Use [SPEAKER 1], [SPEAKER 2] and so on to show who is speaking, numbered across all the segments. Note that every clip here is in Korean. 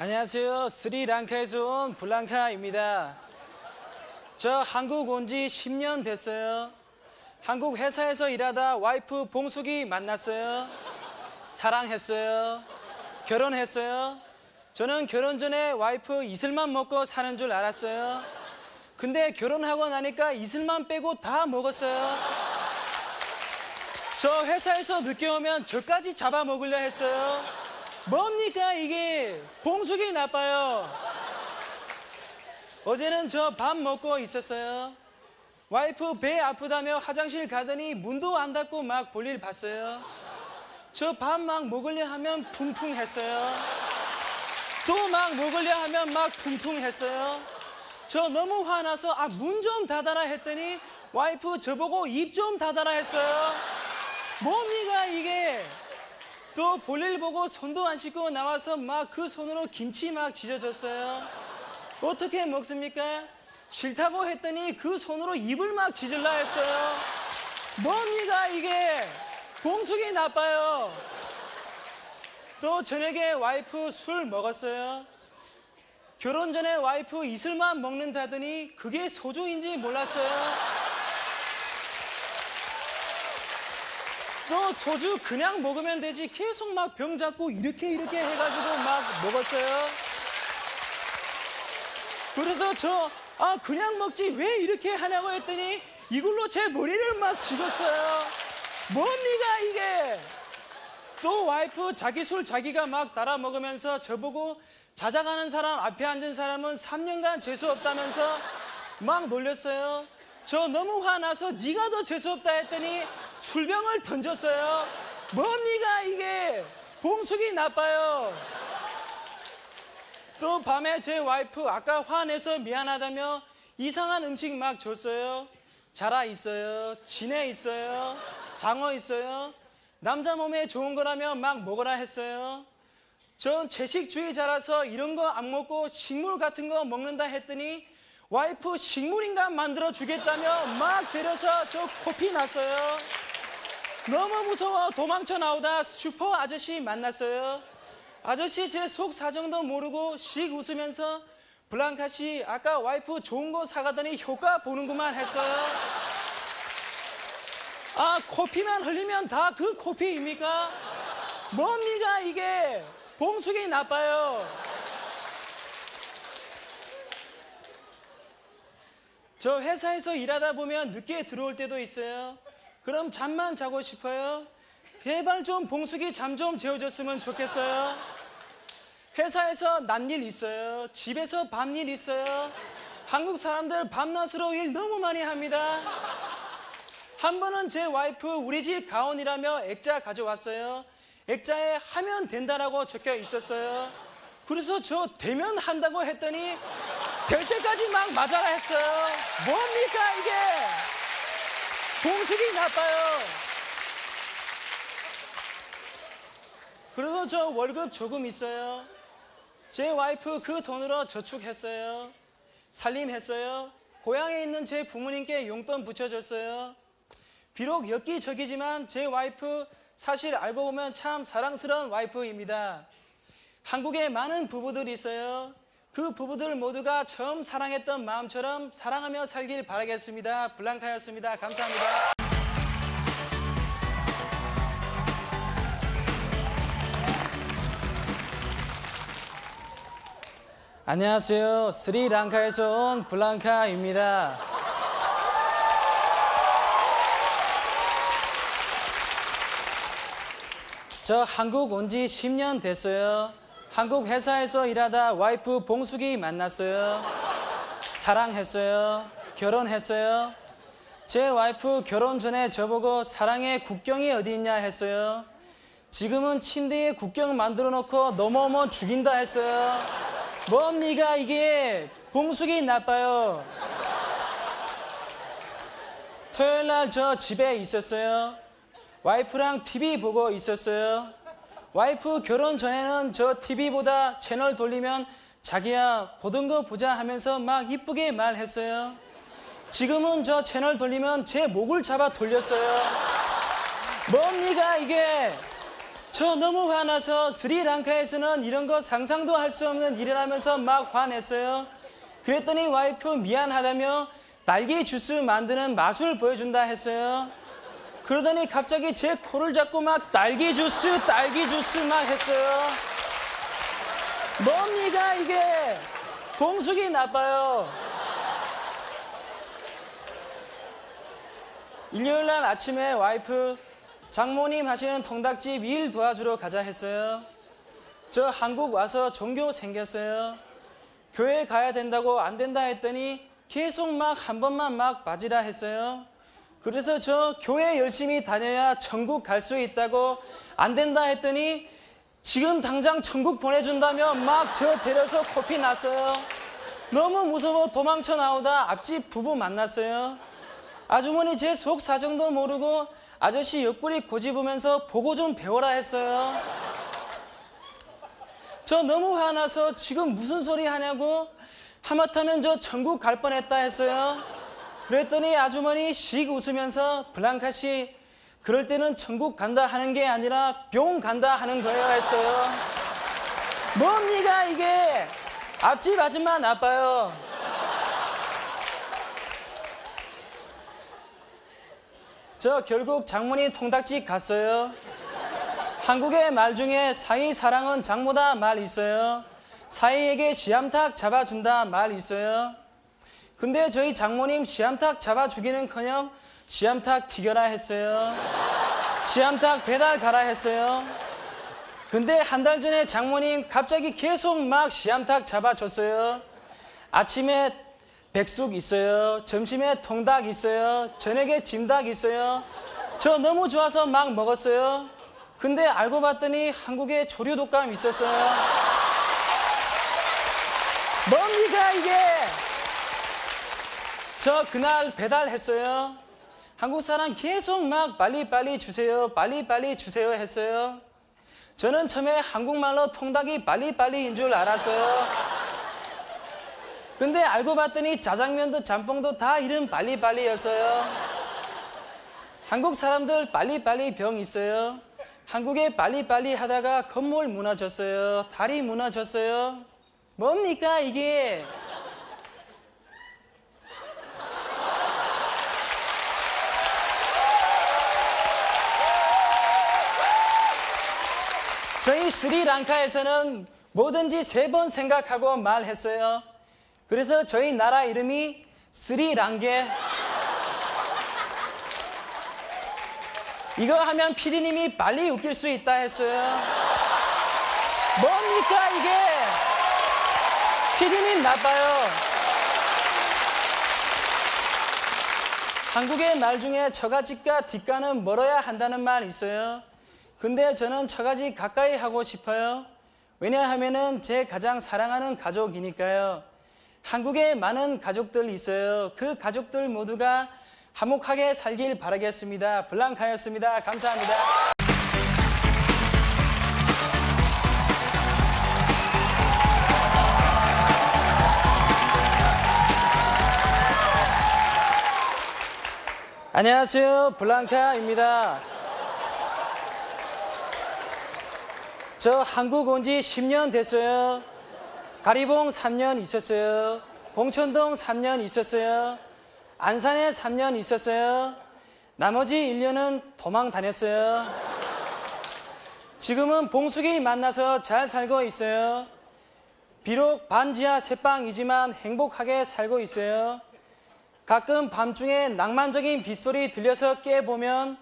[SPEAKER 1] 안녕하세요. 스리랑카에서 온 블랑카입니다. 저 한국 온 지 10년 됐어요. 한국 회사에서 일하다 와이프 봉숙이 만났어요. 사랑했어요. 결혼했어요. 저는 결혼 전에 와이프 이슬만 먹고 사는 줄 알았어요. 근데 결혼하고 나니까 이슬만 빼고 다 먹었어요. 저 회사에서 늦게 오면 저까지 잡아먹으려 했어요. 뭡니까 이게? 봉숙이 나빠요. 어제는 저 밥 먹고 있었어요. 와이프 배 아프다며 화장실 가더니 문도 안 닫고 막 볼일 봤어요. 저 밥 막 먹으려 하면 쿵쿵 했어요. 또 막 먹으려 하면 막 쿵쿵 했어요. 저 너무 화나서 문 좀 닫아라 했더니 와이프 저보고 입 좀 닫아라 했어요. 뭡니까 이게? 또 볼일 보고 손도 안 씻고 나와서 막 그 손으로 김치 막 지져줬어요. 어떻게 먹습니까? 싫다고 했더니 그 손으로 입을 막 지질라 했어요. 뭡니까 이게? 봉숙이 나빠요. 또 저녁에 와이프 술 먹었어요. 결혼 전에 와이프 이슬만 먹는다더니 그게 소주인지 몰랐어요. 또 소주 그냥 먹으면 되지 계속 막 병 잡고 이렇게 해가지고 막 먹었어요. 그래서 저 그냥 먹지 왜 이렇게 하냐고 했더니 이걸로 제 머리를 막 찍었어요. 뭡니까 이게? 또 와이프 자기 술 자기가 막 따라 먹으면서 저보고 자작하는 사람 앞에 앉은 사람은 3년간 재수 없다면서 막 놀렸어요. 저 너무 화나서 네가 더 재수 없다 했더니 술병을 던졌어요. 뭡니까 이게? 봉숙이 나빠요. 또 밤에 제 와이프 아까 화내서 미안하다며 이상한 음식 막 줬어요. 자라 있어요. 진해 있어요. 장어 있어요. 남자 몸에 좋은 거라며 막 먹으라 했어요. 전 채식주의자라서 이런 거 안 먹고 식물 같은 거 먹는다 했더니 와이프 식물인간 만들어 주겠다며 막 데려서 저 코피 났어요. 너무 무서워 도망쳐 나오다 슈퍼 아저씨 만났어요. 아저씨 제 속 사정도 모르고 씩 웃으면서 블랑카 씨 아까 와이프 좋은 거 사가더니 효과 보는구만 했어요. 코피만 흘리면 다 그 코피입니까? 뭡니까 이게? 봉숙이 나빠요. 저 회사에서 일하다 보면 늦게 들어올 때도 있어요. 그럼 잠만 자고 싶어요. 제발 좀 봉숙이 잠 좀 재워줬으면 좋겠어요. 회사에서 낫일 있어요. 집에서 밤일 있어요. 한국 사람들 밤낮으로 일 너무 많이 합니다. 한 번은 제 와이프 우리 집 가온이라며 액자 가져왔어요. 액자에 하면 된다라고 적혀 있었어요. 그래서 저 되면 한다고 했더니 될 때까지 막 맞아라 했어요. 뭡니까 이게? 봉숙이 나빠요. 그래서 저 월급 조금 있어요. 제 와이프 그 돈으로 저축했어요. 살림했어요. 고향에 있는 제 부모님께 용돈 붙여줬어요. 비록 엽기적이지만 제 와이프 사실 알고 보면 참 사랑스러운 와이프입니다. 한국에 많은 부부들이 있어요. 그 부부들 모두가 처음 사랑했던 마음처럼 사랑하며 살길 바라겠습니다. 블랑카였습니다. 감사합니다. 안녕하세요. 스리랑카에서 온 블랑카입니다. 저 한국 온 지 10년 됐어요. 한국 회사에서 일하다 와이프 봉숙이 만났어요. 사랑했어요. 결혼했어요. 제 와이프 결혼 전에 저보고 사랑의 국경이 어디 있냐 했어요. 지금은 침대에 국경 만들어 놓고 넘어오면 죽인다 했어요. 뭡니까 이게? 봉숙이 나빠요. 토요일날 저 집에 있었어요. 와이프랑 TV 보고 있었어요. 와이프 결혼 전에는 저 TV보다 채널 돌리면 자기야 보던 거 보자 하면서 막 이쁘게 말했어요. 지금은 저 채널 돌리면 제 목을 잡아 돌렸어요. 뭡니까 이게? 저 너무 화나서 스리랑카에서는 이런 거 상상도 할 수 없는 일을 하면서 막 화냈어요. 그랬더니 와이프 미안하다며 딸기 주스 만드는 마술 보여준다 했어요. 그러더니 갑자기 제 코를 잡고 막 딸기 주스 막 했어요. 뭡니까 이게? 봉숙이 나빠요. 일요일날 아침에 와이프 장모님 하시는 통닭집 일 도와주러 가자 했어요. 저 한국 와서 종교 생겼어요. 교회 가야 된다고 안 된다 했더니 계속 막 한 번만 막 빠지라 했어요. 그래서 저 교회 열심히 다녀야 천국 갈 수 있다고 안 된다 했더니 지금 당장 천국 보내준다며 막 저 데려서 코피 났어요. 너무 무서워 도망쳐 나오다 앞집 부부 만났어요. 아주머니 제 속 사정도 모르고 아저씨 옆구리 고집으면서 보고 좀 배워라 했어요. 저 너무 화나서 지금 무슨 소리 하냐고 하마터면 저 천국 갈 뻔했다 했어요. 그랬더니 아주머니 씩 웃으면서 블랑카 씨 그럴 때는 천국 간다 하는 게 아니라 뿅 간다 하는 거예요 했어요. 뭡니까 이게? 앞집 아줌마 나빠요. 저 결국 장모님 통닭집 갔어요. 한국의 말 중에 사이 사랑은 장모다 말 있어요. 사이에게 씨암탉 잡아준다 말 있어요. 근데 저희 장모님 씨암탉 잡아주기는커녕 씨암탉 튀겨라 했어요. 씨암탉 배달 가라 했어요. 근데 한 달 전에 장모님 갑자기 계속 막 씨암탉 잡아줬어요. 아침에 백숙 있어요. 점심에 통닭 있어요. 저녁에 찜닭 있어요. 저 너무 좋아서 막 먹었어요. 근데 알고 봤더니 한국에 조류독감 있었어요. 뭡니까 이게? 저 그날 배달했어요. 한국 사람 계속 막 빨리빨리 주세요. 빨리빨리 주세요 했어요. 저는 처음에 한국말로 통닭이 빨리빨리인 줄 알았어요. 근데 알고 봤더니 짜장면도 짬뽕도 다 이름 빨리빨리였어요. 한국 사람들 빨리빨리 병 있어요. 한국에 빨리빨리 하다가 건물 무너졌어요. 다리 무너졌어요. 뭡니까 이게? 저희 스리랑카에서는 뭐든지 3번 생각하고 말했어요. 그래서 저희 나라 이름이 스리랑게. 이거 하면 피디님이 빨리 웃길 수 있다 했어요. 뭡니까 이게? 피디님 나빠요. 한국의 말 중에 처가집과 뒷가는 멀어야 한다는 말 있어요. 근데 저는 처가집 가까이 하고 싶어요. 왜냐하면은 제 가장 사랑하는 가족이니까요. 한국에 많은 가족들 있어요. 그 가족들 모두가 화목하게 살길 바라겠습니다. 블랑카였습니다. 감사합니다. 안녕하세요. 블랑카입니다. 저 한국 온 지 10년 됐어요. 가리봉 3년 있었어요. 봉천동 3년 있었어요. 안산에 3년 있었어요. 나머지 1년은 도망 다녔어요. 지금은 봉숙이 만나서 잘 살고 있어요. 비록 반지하 새빵이지만 행복하게 살고 있어요. 가끔 밤중에 낭만적인 빗소리 들려서 깨보면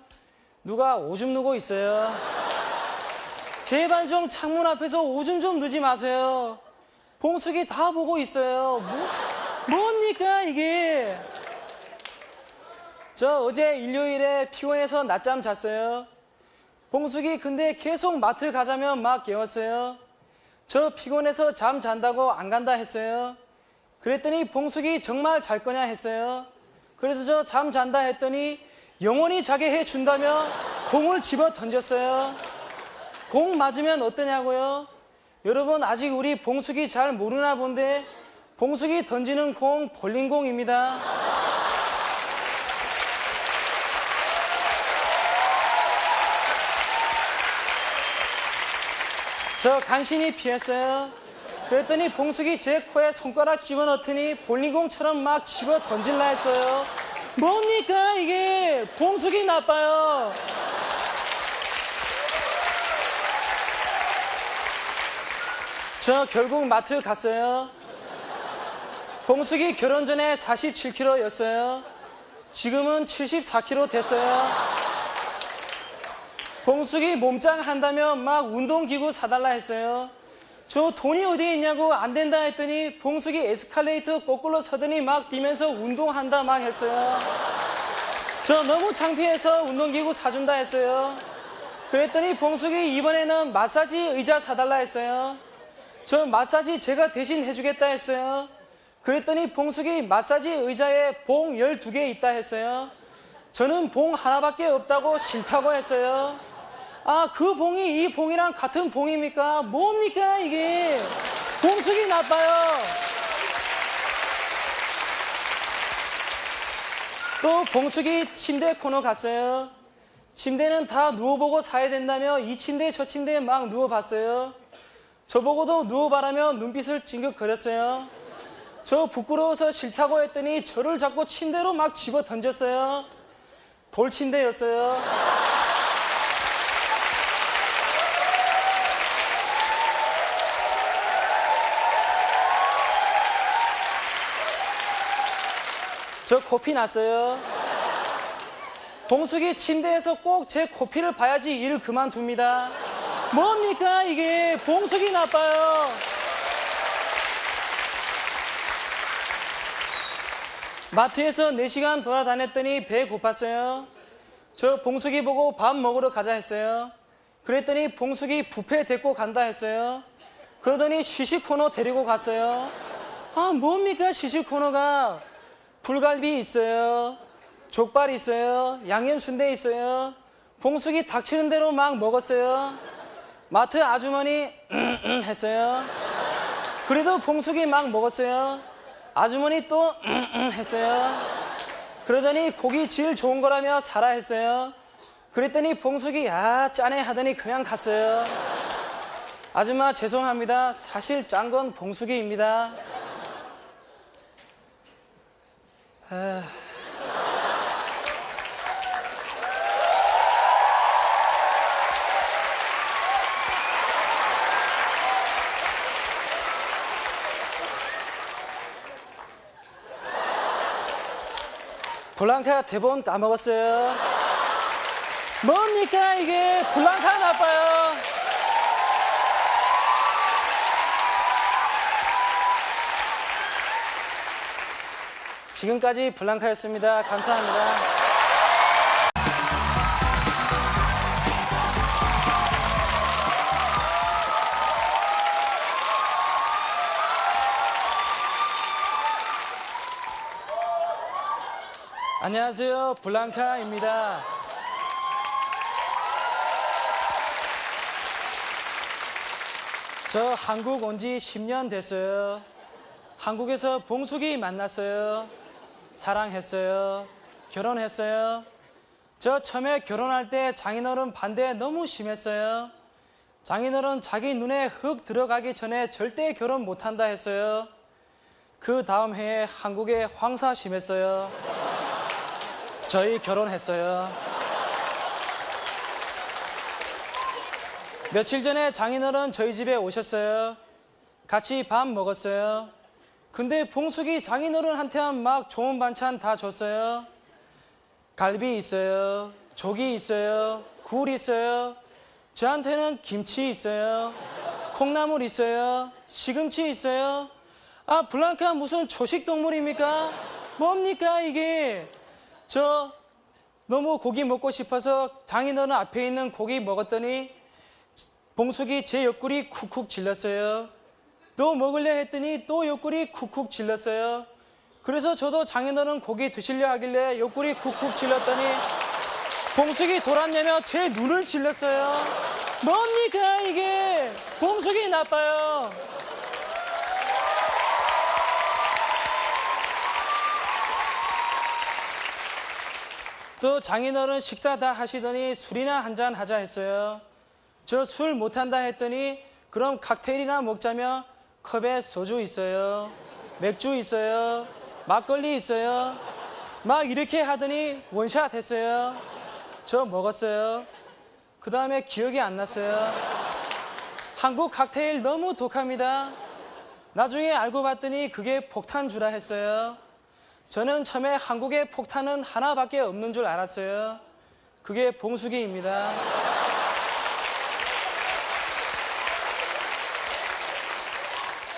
[SPEAKER 1] 누가 오줌 누고 있어요. 제발 좀 창문 앞에서 오줌 좀 누지 마세요. 봉숙이 다 보고 있어요. 뭡니까 이게? 저 어제 일요일에 피곤해서 낮잠 잤어요. 봉숙이 근데 계속 마트 가자면 막 깨웠어요. 저 피곤해서 잠 잔다고 안 간다 했어요. 그랬더니 봉숙이 정말 잘 거냐 했어요. 그래서 저 잠 잔다 했더니 영원히 자게 해준다며 공을 집어 던졌어요. 공 맞으면 어떠냐고요? 여러분 아직 우리 봉숙이 잘 모르나 본데 봉숙이 던지는 공 볼링공입니다. 저 간신히 피했어요. 그랬더니 봉숙이 제 코에 손가락 집어넣더니 볼링공처럼 막 집어 던질라 했어요. 뭡니까 이게? 봉숙이 나빠요. 저 결국 마트 갔어요. 봉숙이 결혼 전에 47kg였어요. 지금은 74kg 됐어요. 봉숙이 몸짱 한다며 막 운동기구 사달라 했어요. 저 돈이 어디 있냐고 안 된다 했더니 봉숙이 에스컬레이터 거꾸로 서더니 막 뛰면서 운동한다 막 했어요. 저 너무 창피해서 운동기구 사준다 했어요. 그랬더니 봉숙이 이번에는 마사지 의자 사달라 했어요. 저 마사지 제가 대신 해주겠다 했어요. 그랬더니 봉숙이 마사지 의자에 봉 12개 있다 했어요. 저는 봉 하나밖에 없다고 싫다고 했어요. 아, 그 봉이 이 봉이랑 같은 봉입니까? 뭡니까 이게? 봉숙이 나빠요. 또 봉숙이 침대 코너 갔어요. 침대는 다 누워보고 사야 된다며 이 침대 저 침대에 막 누워봤어요. 저보고도 누워봐라며 눈빛을 찡긋거렸어요. 저 부끄러워서 싫다고 했더니 저를 자꾸 침대로 막 집어 던졌어요. 돌침대였어요. 저 코피 났어요. 봉숙이 침대에서 꼭 제 코피를 봐야지 일 그만둡니다. 뭡니까 이게? 봉숙이 나빠요. 마트에서 4시간 돌아다녔더니 배 고팠어요. 저 봉숙이 보고 밥 먹으러 가자 했어요. 그랬더니 봉숙이 뷔페 데리고 간다 했어요. 그러더니 시식 코너 데리고 갔어요. 아, 뭡니까 시식 코너가? 불갈비 있어요. 족발 있어요. 양념순대 있어요. 봉숙이 닥치는 대로 막 먹었어요. 마트 아주머니 했어요. 그래도 봉숙이 막 먹었어요. 아주머니 또 했어요. 그러더니 고기 질 좋은 거라며 사라 했어요. 그랬더니 봉숙이 아 짜네 하더니 그냥 갔어요. 아줌마 죄송합니다. 사실 짠 건 봉숙이입니다. 블랑카 대본 까먹었어요. 뭡니까 이게? 블랑카 나빠요. 지금까지 블랑카였습니다. 감사합니다. 안녕하세요. 블랑카입니다. 저 한국 온 지 10년 됐어요. 한국에서 봉숙이 만났어요. 사랑했어요. 결혼했어요. 저 처음에 결혼할 때 장인어른 반대 너무 심했어요. 장인어른 자기 눈에 흙 들어가기 전에 절대 결혼 못한다 했어요. 그 다음 해에 한국에 황사 심했어요. 저희 결혼했어요. 며칠 전에 장인어른 저희 집에 오셨어요. 같이 밥 먹었어요. 근데 봉숙이 장인어른한테는 막 좋은 반찬 다 줬어요. 갈비 있어요. 조기 있어요. 굴 있어요. 저한테는 김치 있어요. 콩나물 있어요. 시금치 있어요. 아, 블랑카 무슨 초식동물입니까? 뭡니까 이게? 저 너무 고기 먹고 싶어서 장인어른 앞에 있는 고기 먹었더니 봉숙이 제 옆구리 쿡쿡 질렀어요. 또 먹으려 했더니 또 옆구리 쿡쿡 질렀어요. 그래서 저도 장인어른 고기 드시려 하길래 옆구리 쿡쿡 질렀더니 봉숙이 돌았냐며 제 눈을 질렀어요. 뭡니까 이게? 봉숙이 나빠요. 또 장인어른 식사 다 하시더니 술이나 한잔 하자 했어요. 저 술 못한다 했더니 그럼 칵테일이나 먹자며 컵에 소주 있어요, 맥주 있어요, 막걸리 있어요. 막 이렇게 하더니 원샷 했어요. 저 먹었어요. 그 다음에 기억이 안 났어요. 한국 칵테일 너무 독합니다. 나중에 알고 봤더니 그게 폭탄 주라 했어요. 저는 처음에 한국에 폭탄은 하나밖에 없는 줄 알았어요. 그게 봉숙이입니다.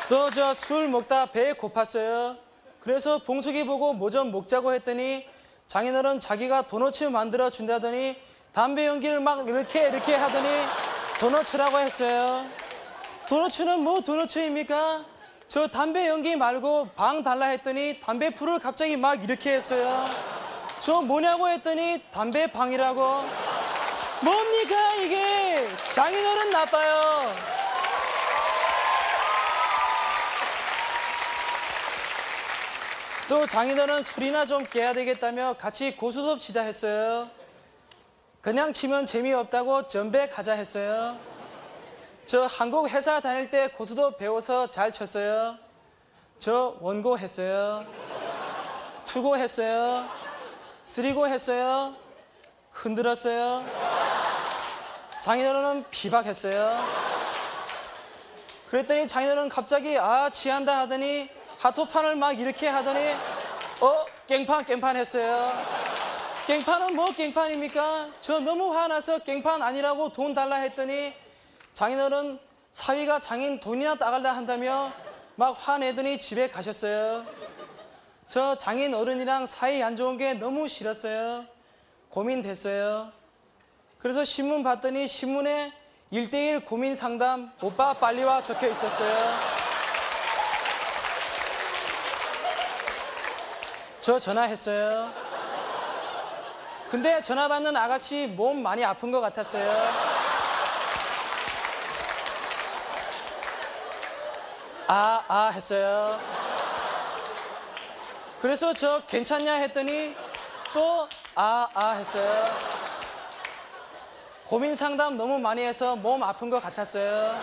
[SPEAKER 1] 또 저 술 먹다 배에 고팠어요. 그래서 봉숙이 보고 뭐 좀 먹자고 했더니 장인어른 자기가 도너츠 만들어 준다더니 담배 연기를 막 이렇게 하더니 도너츠라고 했어요. 도너츠는 뭐 도너츠입니까? 저 담배 연기 말고 방 달라 했더니 담배 풀을 갑자기 막 이렇게 했어요. 저 뭐냐고 했더니 담배 방이라고. 뭡니까 이게? 장인어른 나빠요. 또 장인어른 술이나 좀 깨야 되겠다며 같이 고수섭 치자 했어요. 그냥 치면 재미없다고 전배 가자 했어요. 저 한국 회사 다닐 때 고수도 배워서 잘 쳤어요. 저 원고 했어요. 투고 했어요. 쓰리고 했어요. 흔들었어요. 장인어른은 비박했어요. 그랬더니 장인어른 갑자기 취한다 하더니 하토판을 막 이렇게 하더니 깽판 했어요. 깽판은 뭐 깽판입니까? 저 너무 화나서 깽판 아니라고 돈 달라 했더니 장인어른 사위가 장인 돈이나 따갈라 한다며 막 화내더니 집에 가셨어요. 저 장인 어른이랑 사이 안 좋은 게 너무 싫었어요. 고민됐어요. 그래서 신문 봤더니 신문에 1:1 고민 상담 오빠 빨리 와 적혀 있었어요. 저 전화했어요. 근데 전화 받는 아가씨 몸 많이 아픈 것 같았어요. 했어요. 그래서 저 괜찮냐 했더니 또 했어요. 고민 상담 너무 많이 해서 몸 아픈 것 같았어요.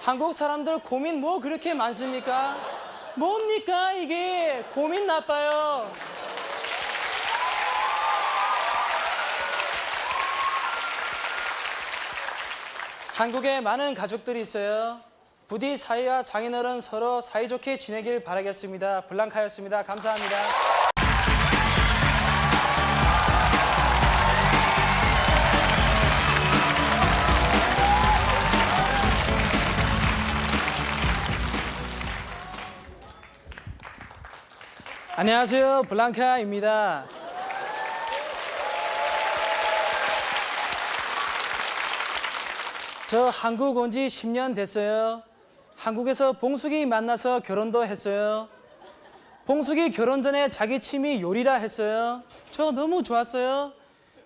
[SPEAKER 1] 한국 사람들 고민 뭐 그렇게 많습니까? 뭡니까 이게? 고민 나빠요. 한국에 많은 가족들이 있어요. 부디 사위와 장인어른 서로 사이좋게 지내길 바라겠습니다. 블랑카였습니다. 감사합니다. 안녕하세요. 블랑카입니다. 저 한국 온 지 10년 됐어요. 한국에서 봉숙이 만나서 결혼도 했어요. 봉숙이 결혼 전에 자기 취미 요리라 했어요. 저 너무 좋았어요.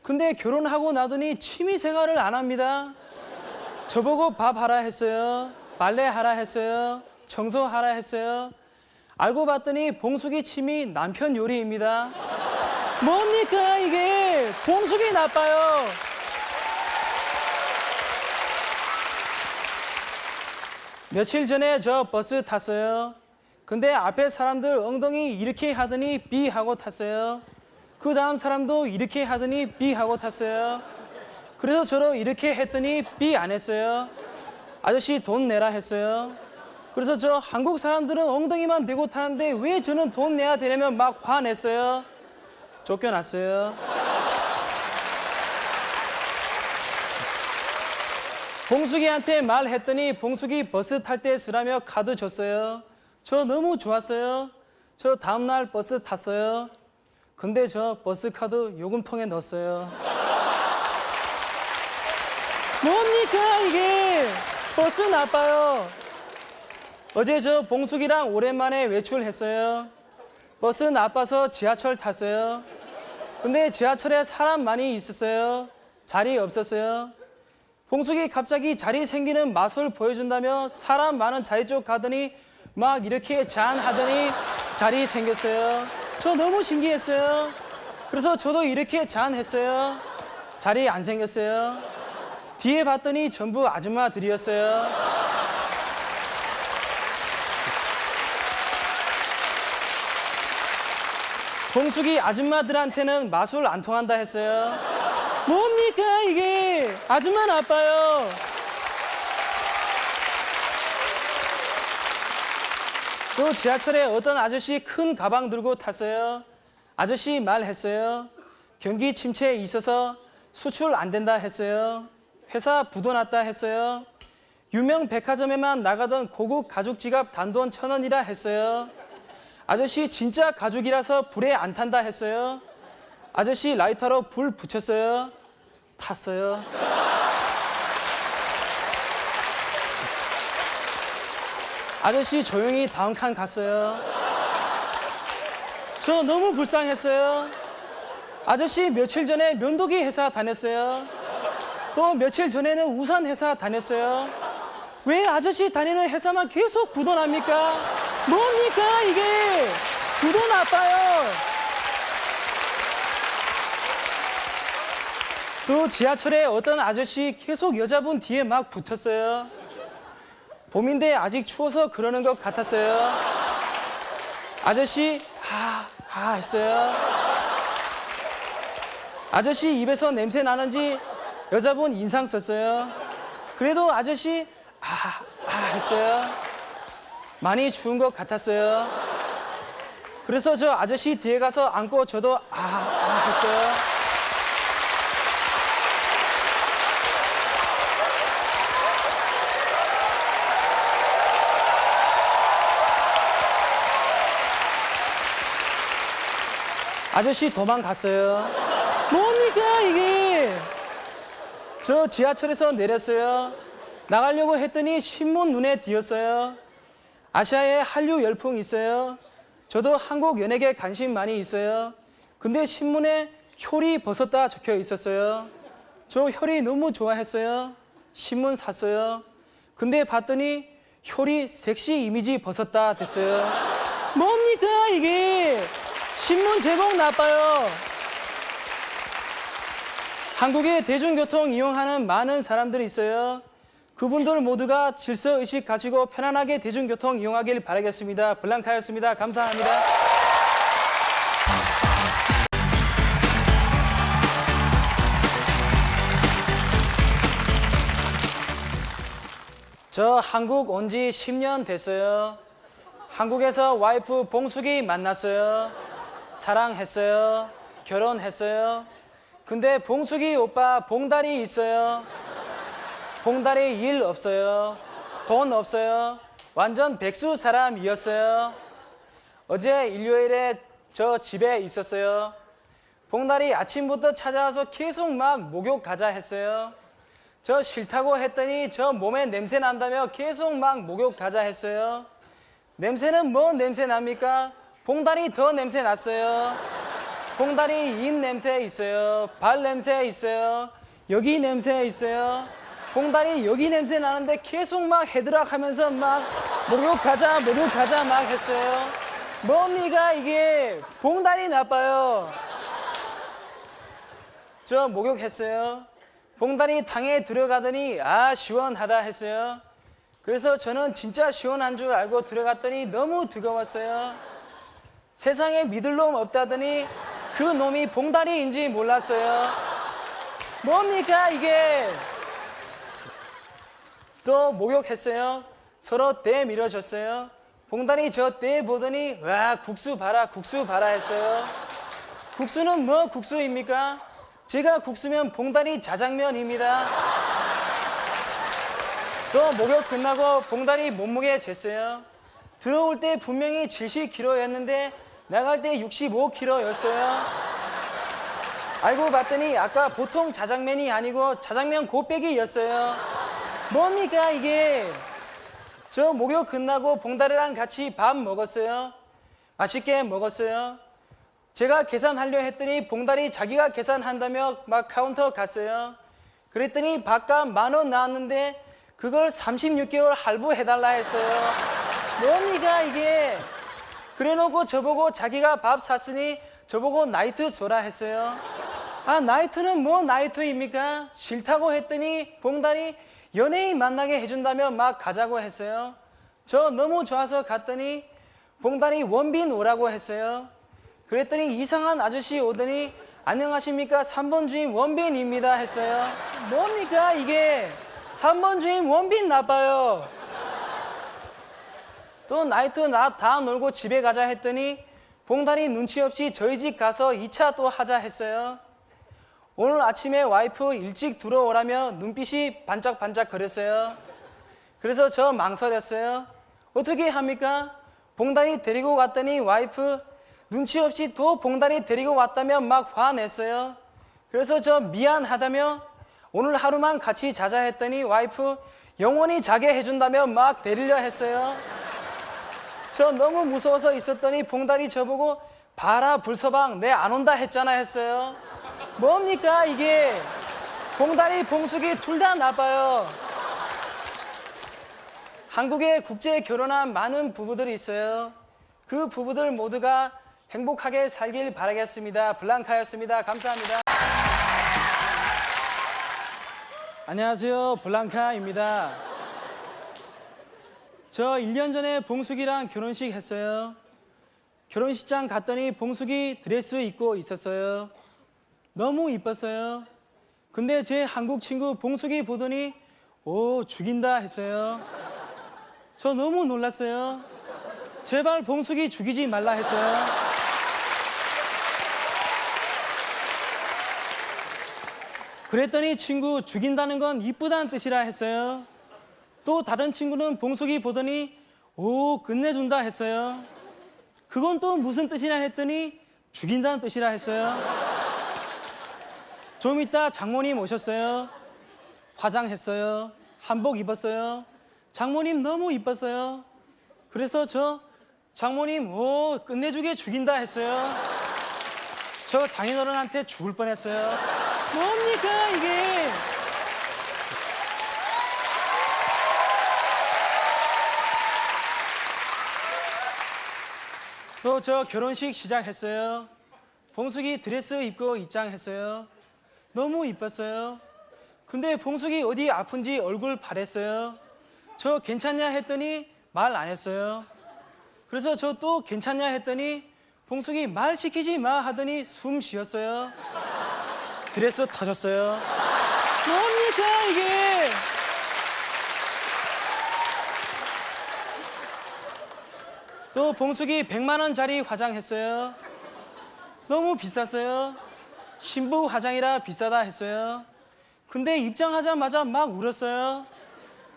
[SPEAKER 1] 근데 결혼하고 나더니 취미 생활을 안 합니다. 저보고 밥 하라 했어요. 빨래 하라 했어요. 청소하라 했어요. 알고 봤더니 봉숙이 취미 남편 요리입니다. 뭡니까 이게? 봉숙이 나빠요. 며칠 전에 저 버스 탔어요. 근데 앞에 사람들 엉덩이 이렇게 하더니 삐 하고 탔어요. 그 다음 사람도 이렇게 하더니 삐 하고 탔어요. 그래서 저로 이렇게 했더니 삐 안 했어요. 아저씨 돈 내라 했어요. 그래서 저 한국 사람들은 엉덩이만 대고 타는데 왜 저는 돈 내야 되냐면 막 화냈어요. 쫓겨났어요. 봉숙이한테 말했더니 봉숙이 버스 탈 때 쓰라며 카드 줬어요. 저 너무 좋았어요. 저 다음날 버스 탔어요. 근데 저 버스 카드 요금통에 넣었어요. 뭡니까 이게? 버스 나빠요. 어제 저 봉숙이랑 오랜만에 외출했어요. 버스 나빠서 지하철 탔어요. 근데 지하철에 사람 많이 있었어요. 자리 없었어요. 봉숙이 갑자기 자리 생기는 맛을 보여준다며 사람 많은 자리 쪽 가더니 막 이렇게 잔 하더니 자리 생겼어요. 저 너무 신기했어요. 그래서 저도 이렇게 잔 했어요. 자리 안 생겼어요. 뒤에 봤더니 전부 아줌마들이었어요. 봉숙이 아줌마들한테는 마술 안 통한다 했어요. 뭡니까 이게? 아줌마 나빠요. 또 지하철에 어떤 아저씨 큰 가방 들고 탔어요. 아저씨 말했어요. 경기 침체에 있어서 수출 안 된다 했어요. 회사 부도 났다 했어요. 유명 백화점에만 나가던 고급 가죽 지갑 단돈 1,000원이라 했어요. 아저씨 진짜 가죽이라서 불에 안 탄다 했어요. 아저씨 라이터로 불 붙였어요. 탔어요. 아저씨 조용히 다음 칸 갔어요. 저 너무 불쌍했어요. 아저씨 며칠 전에 면도기 회사 다녔어요. 또 며칠 전에는 우산 회사 다녔어요. 왜 아저씨 다니는 회사만 계속 부도 납니까? 뭡니까 이게? 부도 나빠요. 또 지하철에 어떤 아저씨 계속 여자분 뒤에 막 붙었어요. 봄인데 아직 추워서 그러는 것 같았어요. 아저씨 했어요. 아저씨 입에서 냄새 나는지 여자분 인상 썼어요. 그래도 아저씨 했어요. 많이 추운 것 같았어요. 그래서 저 아저씨 뒤에 가서 앉고 저도 했어요. 아저씨 도망갔어요. 뭡니까 이게? 저 지하철에서 내렸어요. 나가려고 했더니 신문 눈에 띄었어요. 아시아에 한류 열풍 있어요. 저도 한국 연예계 관심 많이 있어요. 근데 신문에 효리 벗었다 적혀 있었어요. 저 효리 너무 좋아했어요. 신문 샀어요. 근데 봤더니 효리 섹시 이미지 벗었다 됐어요. 뭡니까 이게? 신문 제목 나빠요. 한국의 대중교통 이용하는 많은 사람들이 있어요. 그분들 모두가 질서의식 가지고 편안하게 대중교통 이용하길 바라겠습니다. 블랑카였습니다. 감사합니다. 저 한국 온 지 10년 됐어요. 한국에서 와이프 봉숙이 만났어요. 사랑했어요. 결혼했어요. 근데 봉숙이 오빠 봉다리 있어요. 봉다리 일 없어요. 돈 없어요. 완전 백수 사람이었어요. 어제 일요일에 저 집에 있었어요. 봉다리 아침부터 찾아와서 계속 막 목욕 가자 했어요. 저 싫다고 했더니 저 몸에 냄새 난다며 계속 막 목욕 가자 했어요. 냄새는 뭐 냄새 납니까? 봉다리 더 냄새 났어요. 봉다리 입 냄새 있어요. 발 냄새 있어요. 여기 냄새 있어요. 봉다리 여기 냄새 나는데 계속 막 헤드락 하면서 막 목욕 가자 막 했어요. 뭡니까 이게? 봉다리 나빠요. 저 목욕했어요. 봉다리 당에 들어가더니 시원하다 했어요. 그래서 저는 진짜 시원한 줄 알고 들어갔더니 너무 뜨거웠어요. 세상에 믿을 놈 없다더니 그 놈이 봉다리인지 몰랐어요. 뭡니까 이게? 또 목욕했어요. 서로 떼 밀어줬어요. 봉다리 저 떼 보더니 와 국수 봐라 했어요. 국수는 뭐 국수입니까? 제가 국수면 봉다리 자장면입니다. 또 목욕 끝나고 봉다리 몸무게 쟀어요. 들어올 때 분명히 70kg였는데 나갈 때 65kg였어요. 알고 봤더니 아까 보통 자장면이 아니고 자장면 곱빼기였어요. 뭡니까 이게? 저 목욕 끝나고 봉다리랑 같이 밥 먹었어요. 맛있게 먹었어요. 제가 계산하려 했더니 봉다리 자기가 계산한다며 막 카운터 갔어요. 그랬더니 밥값 10,000원 나왔는데 그걸 36개월 할부해달라 했어요. 뭡니까 이게? 그래놓고 저보고 자기가 밥 샀으니 저보고 나이트 줘라 했어요. 아, 나이트는 뭐 나이트입니까? 싫다고 했더니 봉달이 연예인 만나게 해준다며 막 가자고 했어요. 저 너무 좋아서 갔더니 봉달이 원빈 오라고 했어요. 그랬더니 이상한 아저씨 오더니 안녕하십니까 3번 주임 원빈입니다 했어요. 뭡니까 이게? 3번 주임 원빈 나빠요. 또 나이트 나 다 놀고 집에 가자 했더니 봉달이 눈치 없이 저희 집 가서 2차 또 하자 했어요. 오늘 아침에 와이프 일찍 들어오라며 눈빛이 반짝반짝 거렸어요. 그래서 저 망설였어요. 어떻게 합니까? 봉달이 데리고 갔더니 와이프 눈치 없이 또 봉달이 데리고 왔다며 막 화냈어요. 그래서 저 미안하다며 오늘 하루만 같이 자자 했더니 와이프 영원히 자게 해준다며 막 데리려 했어요. 저 너무 무서워서 있었더니 봉달이 저보고 봐라 불서방 내 안 온다 했잖아 했어요. 뭡니까 이게? 봉달이 봉숙이 둘 다 나빠요. 한국에 국제 결혼한 많은 부부들이 있어요. 그 부부들 모두가 행복하게 살길 바라겠습니다. 블랑카였습니다. 감사합니다. 안녕하세요. 블랑카입니다. 저 1년 전에 봉숙이랑 결혼식 했어요. 결혼식장 갔더니 봉숙이 드레스 입고 있었어요. 너무 이뻤어요. 근데 제 한국 친구 봉숙이 보더니 오 죽인다 했어요. 저 너무 놀랐어요. 제발 봉숙이 죽이지 말라 했어요. 그랬더니 친구 죽인다는 건 이쁘다는 뜻이라 했어요. 또 다른 친구는 봉숙이 보더니 오 끝내준다 했어요. 그건 또 무슨 뜻이냐 했더니 죽인다는 뜻이라 했어요. 좀 이따 장모님 오셨어요. 화장했어요. 한복 입었어요. 장모님 너무 이뻤어요. 그래서 저 장모님 오 끝내주게 죽인다 했어요. 저 장인어른한테 죽을 뻔했어요. 뭡니까 이게? 또 저 결혼식 시작했어요. 봉숙이 드레스 입고 입장했어요. 너무 이뻤어요. 근데 봉숙이 어디 아픈지 얼굴 바랬어요. 저 괜찮냐 했더니 말 안 했어요. 그래서 저 또 괜찮냐 했더니 봉숙이 말 시키지 마 하더니 숨 쉬었어요. 드레스 터졌어요. 뭡니까 이게? 또 봉숙이 100만 원짜리 화장했어요. 너무 비쌌어요. 신부 화장이라 비싸다 했어요. 근데 입장하자마자 막 울었어요.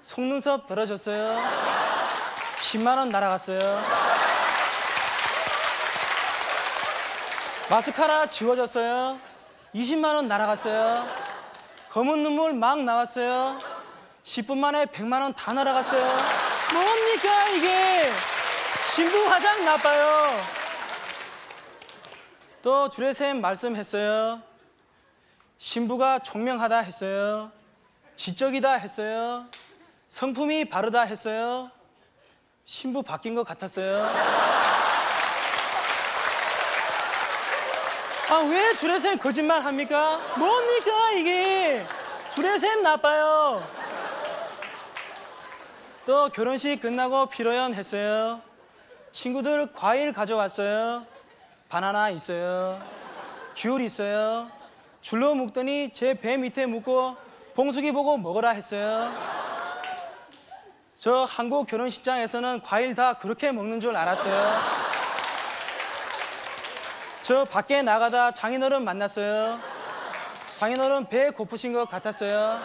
[SPEAKER 1] 속눈썹 떨어졌어요. 10만 원 날아갔어요. 마스카라 지워졌어요. 20만 원 날아갔어요. 검은 눈물 막 나왔어요. 10분 만에 100만 원 다 날아갔어요. 뭡니까 이게? 신부 화장 나빠요. 또 주례쌤 말씀했어요. 신부가 총명하다 했어요. 지적이다 했어요. 성품이 바르다 했어요. 신부 바뀐 것 같았어요. 아, 왜 주례쌤 거짓말 합니까? 뭡니까 이게? 주례쌤 나빠요. 또 결혼식 끝나고 피로연 했어요. 친구들 과일 가져왔어요. 바나나 있어요. 귤 있어요. 줄로 묶더니 제 배 밑에 묶고 봉숙이 보고 먹으라 했어요. 저 한국 결혼식장에서는 과일 다 그렇게 먹는 줄 알았어요. 저 밖에 나가다 장인어른 만났어요. 장인어른 배 고프신 것 같았어요.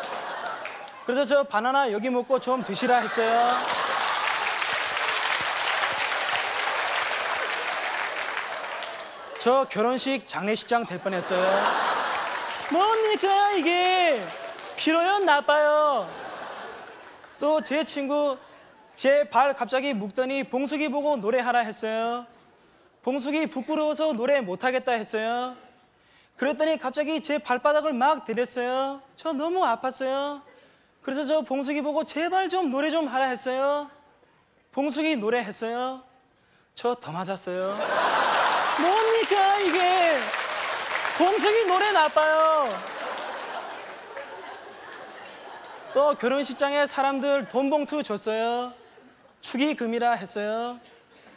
[SPEAKER 1] 그래서 저 바나나 여기 먹고 좀 드시라 했어요. 저 결혼식 장례식장 될 뻔했어요. 뭡니까 이게? 피로연 나빠요. 또 제 친구 제 발 갑자기 묶더니 봉숙이 보고 노래하라 했어요. 봉숙이 부끄러워서 노래 못하겠다 했어요. 그랬더니 갑자기 제 발바닥을 막 때렸어요. 저 너무 아팠어요. 그래서 저 봉숙이 보고 제발 좀 노래 좀 하라 했어요. 봉숙이 노래했어요. 저 더 맞았어요. 뭡니까 이게? 봉숙이 노래 나빠요. 또 결혼식장에 사람들 돈 봉투 줬어요. 축의금이라 했어요.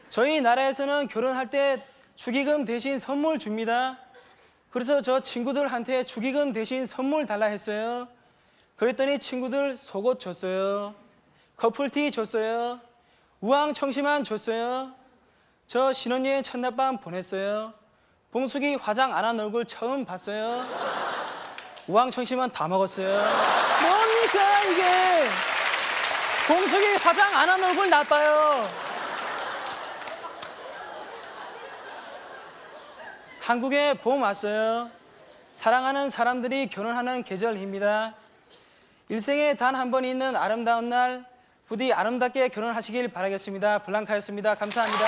[SPEAKER 1] 저희 나라에서는 결혼할 때 축의금 대신 선물 줍니다. 그래서 저 친구들한테 축의금 대신 선물 달라 했어요. 그랬더니 친구들 속옷 줬어요. 커플티 줬어요. 우왕청심환 줬어요. 저 신혼여행 첫날 밤 보냈어요. 봉숙이 화장 안 한 얼굴 처음 봤어요. 우왕청심환 다 먹었어요. 뭡니까 이게? 봉숙이 화장 안 한 얼굴 나빠요. 한국에 봄 왔어요. 사랑하는 사람들이 결혼하는 계절입니다. 일생에 단 한 번 있는 아름다운 날, 부디 아름답게 결혼하시길 바라겠습니다. 블랑카였습니다. 감사합니다.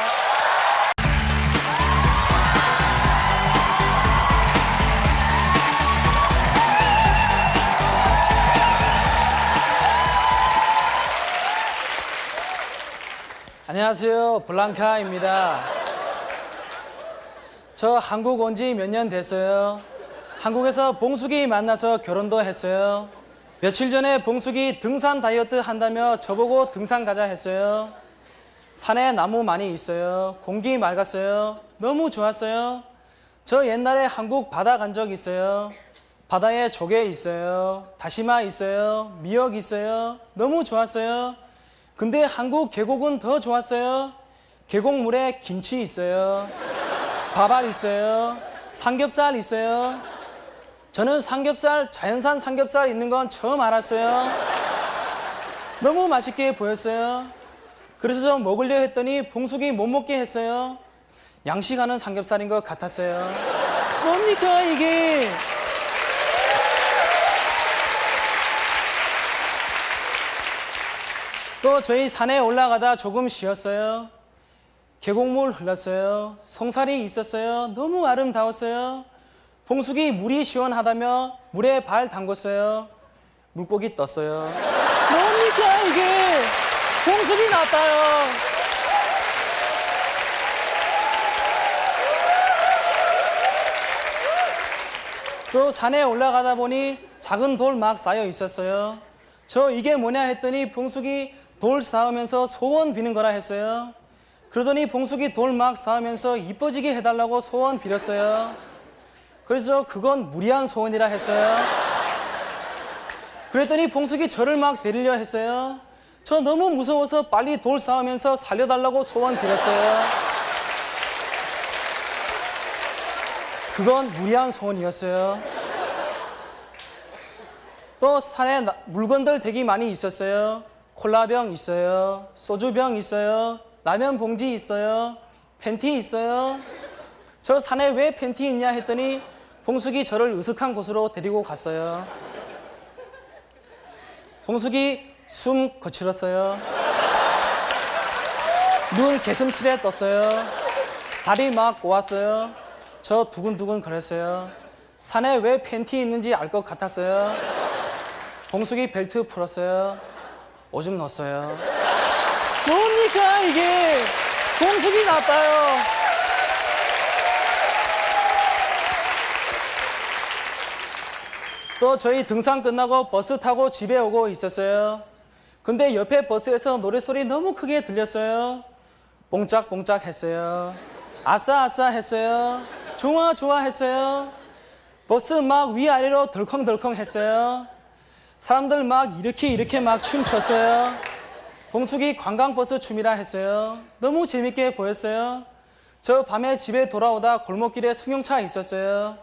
[SPEAKER 1] 안녕하세요. 블랑카입니다. 저 한국 온 지 몇 년 됐어요. 한국에서 봉숙이 만나서 결혼도 했어요. 며칠 전에 봉숙이 등산 다이어트 한다며 저보고 등산 가자 했어요. 산에 나무 많이 있어요. 공기 맑았어요. 너무 좋았어요. 저 옛날에 한국 바다 간 적 있어요. 바다에 조개 있어요. 다시마 있어요. 미역 있어요. 너무 좋았어요. 근데 한국 계곡은 더 좋았어요. 계곡물에 김치 있어요. 밥알 있어요. 삼겹살 있어요. 저는 삼겹살, 자연산 삼겹살 있는 건 처음 알았어요. 너무 맛있게 보였어요. 그래서 좀 먹으려 했더니 봉숙이 못 먹게 했어요. 양식하는 삼겹살인 것 같았어요. 뭡니까 이게? 또 저희 산에 올라가다 조금 쉬었어요. 계곡물 흘렀어요. 송사리 있었어요. 너무 아름다웠어요. 봉숙이 물이 시원하다며 물에 발 담궜어요. 물고기 떴어요. 뭡니까 이게? 봉숙이 나빠요. 또 산에 올라가다 보니 작은 돌 막 쌓여 있었어요. 저 이게 뭐냐 했더니 봉숙이 돌 쌓으면서 소원 비는 거라 했어요. 그러더니 봉숙이 돌 막 쌓으면서 이뻐지게 해달라고 소원 빌었어요. 그래서 그건 무리한 소원이라 했어요. 그랬더니 봉숙이 저를 막 데리려 했어요. 저 너무 무서워서 빨리 돌 쌓으면서 살려달라고 소원 빌었어요. 그건 무리한 소원이었어요. 또 산에 물건들 되게 많이 있었어요. 콜라병 있어요. 소주병 있어요. 라면 봉지 있어요. 팬티 있어요. 저 산에 왜 팬티 있냐 했더니 봉숙이 저를 으슥한 곳으로 데리고 갔어요. 봉숙이 숨 거칠었어요. 눈 개슴칠에 떴어요. 다리 막 꼬았어요. 저 두근두근 거렸어요. 산에 왜 팬티 있는지 알 것 같았어요. 봉숙이 벨트 풀었어요. 오줌 넣었어요. 뭡니까 이게? 봉숙이 나빠요. 또 저희 등산 끝나고 버스 타고 집에 오고 있었어요. 근데 옆에 버스에서 노래소리 너무 크게 들렸어요. 뽕짝뽕짝 했어요. 아싸 아싸 했어요. 좋아 좋아 했어요. 버스 막 위아래로 덜컹덜컹 했어요. 사람들 막 이렇게 막 춤췄어요. 봉숙이 관광버스 춤이라 했어요. 너무 재밌게 보였어요. 저 밤에 집에 돌아오다 골목길에 승용차 있었어요.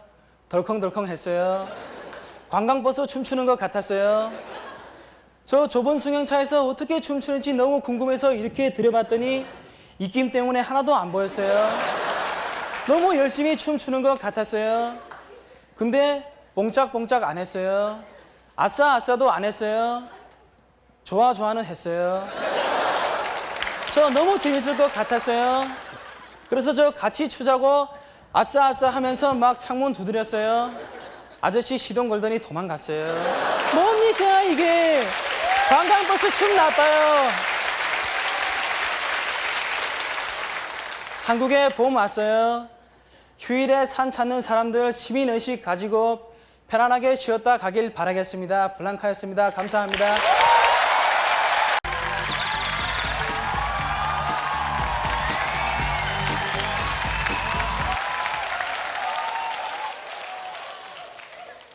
[SPEAKER 1] 덜컹덜컹 했어요. 관광버스 춤추는 것 같았어요. 저 좁은 승용차에서 어떻게 춤추는지 너무 궁금해서 이렇게 들여봤더니 입김 때문에 하나도 안 보였어요. 너무 열심히 춤추는 것 같았어요. 근데 뽕짝뽕짝 안 했어요. 아싸 아싸도 안 했어요. 좋아 좋아는 했어요. 저 너무 재밌을 것 같았어요. 그래서 저 같이 추자고 아싸 아싸 하면서 막 창문 두드렸어요. 아저씨 시동 걸더니 도망갔어요. 뭡니까 이게? 관광버스 춤 나빠요. 한국에 봄 왔어요. 휴일에 산 찾는 사람들 시민의식 가지고 편안하게 쉬었다 가길 바라겠습니다. 블랑카였습니다. 감사합니다.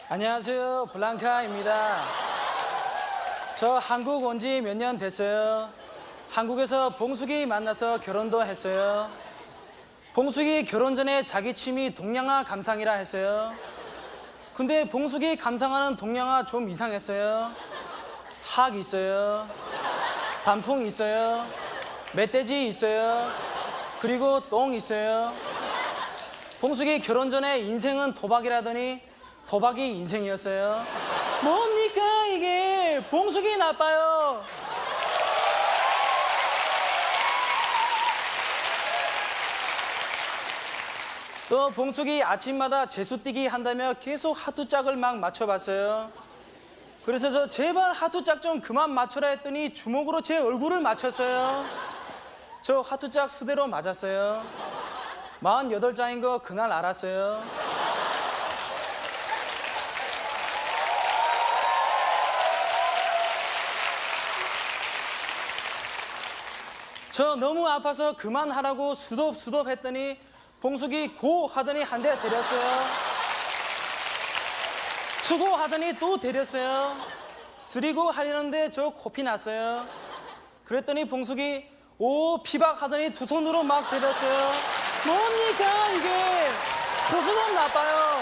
[SPEAKER 1] 안녕하세요. 블랑카입니다. 저 한국 온 지 몇 년 됐어요. 한국에서 봉숙이 만나서 결혼도 했어요. 봉숙이 결혼 전에 자기 취미 동양화 감상이라 했어요. 근데 봉숙이 감상하는 동양화 좀 이상했어요. 학 있어요. 단풍 있어요. 멧돼지 있어요. 그리고 똥 있어요. 봉숙이 결혼 전에 인생은 도박이라더니 도박이 인생이었어요. 뭡니까 이게? 봉숙이 나빠요. 또 봉숙이 아침마다 재수뛰기 한다며 계속 하투짝을 막 맞춰봤어요. 그래서 저 제발 하투짝 좀 그만 맞춰라 했더니 주먹으로 제 얼굴을 맞췄어요. 저 하투짝 수대로 맞았어요. 48장인 거 그날 알았어요. 저 너무 아파서 그만하라고 수덥수덥 했더니 봉숙이 고 하더니 한 대 때렸어요. 투고 하더니 또 때렸어요. 쓰리고 하려는데 저 코피 났어요. 그랬더니 봉숙이 오 피박 하더니 두 손으로 막 때렸어요. 뭡니까 이게? 보수는 나빠요.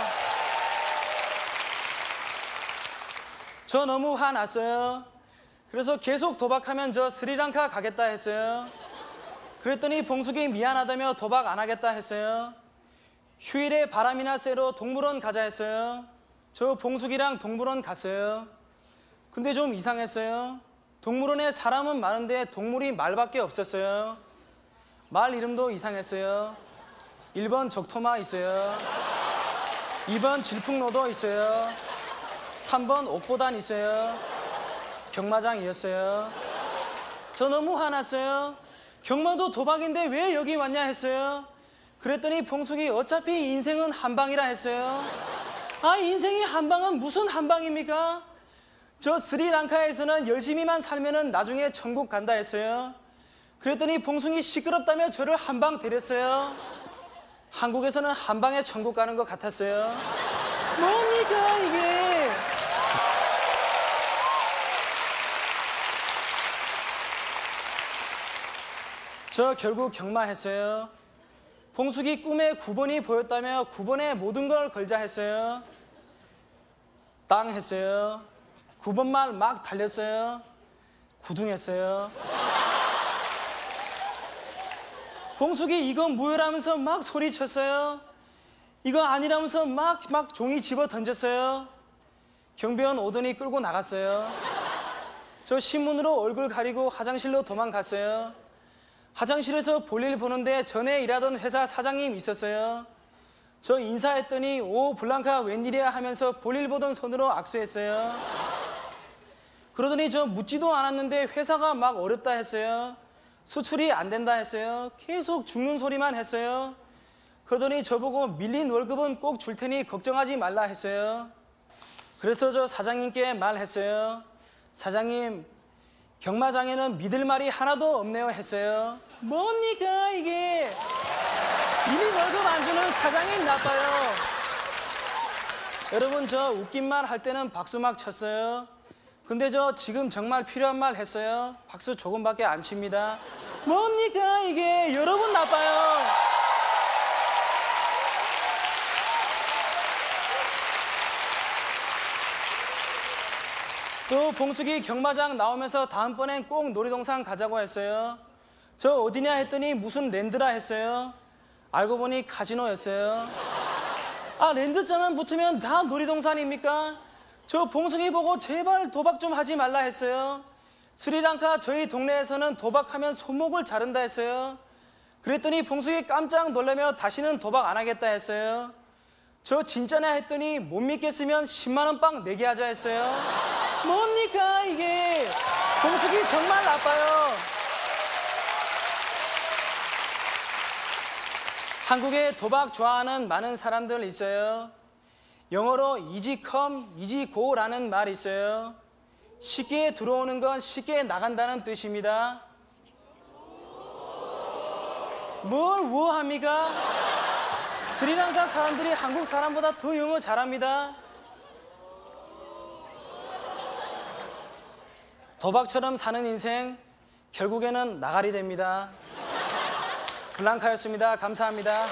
[SPEAKER 1] 저 너무 화났어요. 그래서 계속 도박하면 저 스리랑카 가겠다 했어요. 그랬더니 봉숙이 미안하다며 도박 안 하겠다 했어요. 휴일에 바람이나 쐬러 동물원 가자 했어요. 저 봉숙이랑 동물원 갔어요. 근데 좀 이상했어요. 동물원에 사람은 많은데 동물이 말밖에 없었어요. 말 이름도 이상했어요. 1번 적토마 있어요. 2번 질풍노도 있어요. 3번 옥보단 있어요. 경마장이었어요. 저 너무 화났어요. 경마도 도박인데 왜 여기 왔냐 했어요. 그랬더니 봉숙이 어차피 인생은 한방이라 했어요. 아 인생이 한방은 무슨 한방입니까? 저 스리랑카에서는 열심히만 살면은 나중에 천국 간다 했어요. 그랬더니 봉숙이 시끄럽다며 저를 한방 데렸어요. 한국에서는 한방에 천국 가는 것 같았어요. 뭡니까 이게? 저 결국 경마했어요. 봉숙이 꿈에 9번이 보였다며 9번에 모든 걸 걸자 했어요. 땅 했어요. 9번만 막 달렸어요. 구둥했어요. 봉숙이 이건 무효라면서 막 소리쳤어요. 이거 아니라면서 막 종이 집어 던졌어요. 경비원 오더니 끌고 나갔어요. 저 신문으로 얼굴 가리고 화장실로 도망갔어요. 화장실에서 볼일 보는데 전에 일하던 회사 사장님 있었어요. 저 인사했더니 오 블랑카 웬일이야 하면서 볼일 보던 손으로 악수했어요. 그러더니 저 묻지도 않았는데 회사가 막 어렵다 했어요. 수출이 안 된다 했어요. 계속 죽는 소리만 했어요. 그러더니 저보고 밀린 월급은 꼭 줄 테니 걱정하지 말라 했어요. 그래서 저 사장님께 말했어요. 사장님 경마장에는 믿을 말이 하나도 없네요 했어요. 뭡니까 이게? 이미 월급 안 주는 사장님 나빠요. 여러분 저 웃긴 말 할 때는 박수 막 쳤어요. 근데 저 지금 정말 필요한 말 했어요. 박수 조금밖에 안 칩니다. 뭡니까 이게? 여러분 나빠요. 또 봉숙이 경마장 나오면서 다음번엔 꼭 놀이동산 가자고 했어요. 저 어디냐 했더니 무슨 랜드라 했어요. 알고 보니 카지노였어요. 아 랜드자만 붙으면 다 놀이동산입니까? 저 봉숙이 보고 제발 도박 좀 하지 말라 했어요. 스리랑카 저희 동네에서는 도박하면 손목을 자른다 했어요. 그랬더니 봉숙이 깜짝 놀라며 다시는 도박 안 하겠다 했어요. 저 진짜냐 했더니 못 믿겠으면 10만원 빵 내게 하자 했어요. 뭡니까 이게? 봉숙이 정말 나빠요. 한국에 도박 좋아하는 많은 사람들 있어요. 영어로 easy come, easy go라는 말이 있어요. 쉽게 들어오는 건 쉽게 나간다는 뜻입니다. 뭘 우아합니까? 스리랑카 사람들이 한국 사람보다 더 영어 잘합니다. 도박처럼 사는 인생 결국에는 나가리 됩니다. 블랑카였습니다. 감사합니다.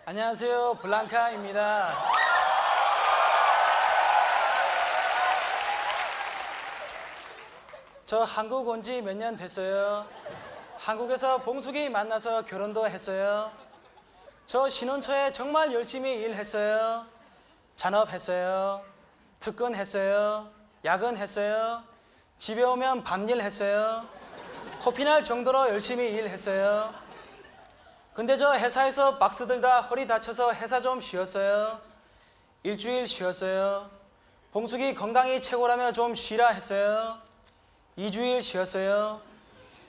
[SPEAKER 1] 안녕하세요. 블랑카입니다. 저 한국 온 지 몇 년 됐어요. 한국에서 봉숙이 만나서 결혼도 했어요. 저 신혼 초에 정말 열심히 일했어요. 잔업했어요. 특근했어요. 야근했어요. 집에 오면 밤일 했어요. 코피날 정도로 열심히 일했어요. 근데 저 회사에서 박스 들다 허리 다쳐서 회사 좀 쉬었어요. 일주일 쉬었어요. 봉숙이 건강이 최고라며 좀 쉬라 했어요. 2주일 쉬었어요.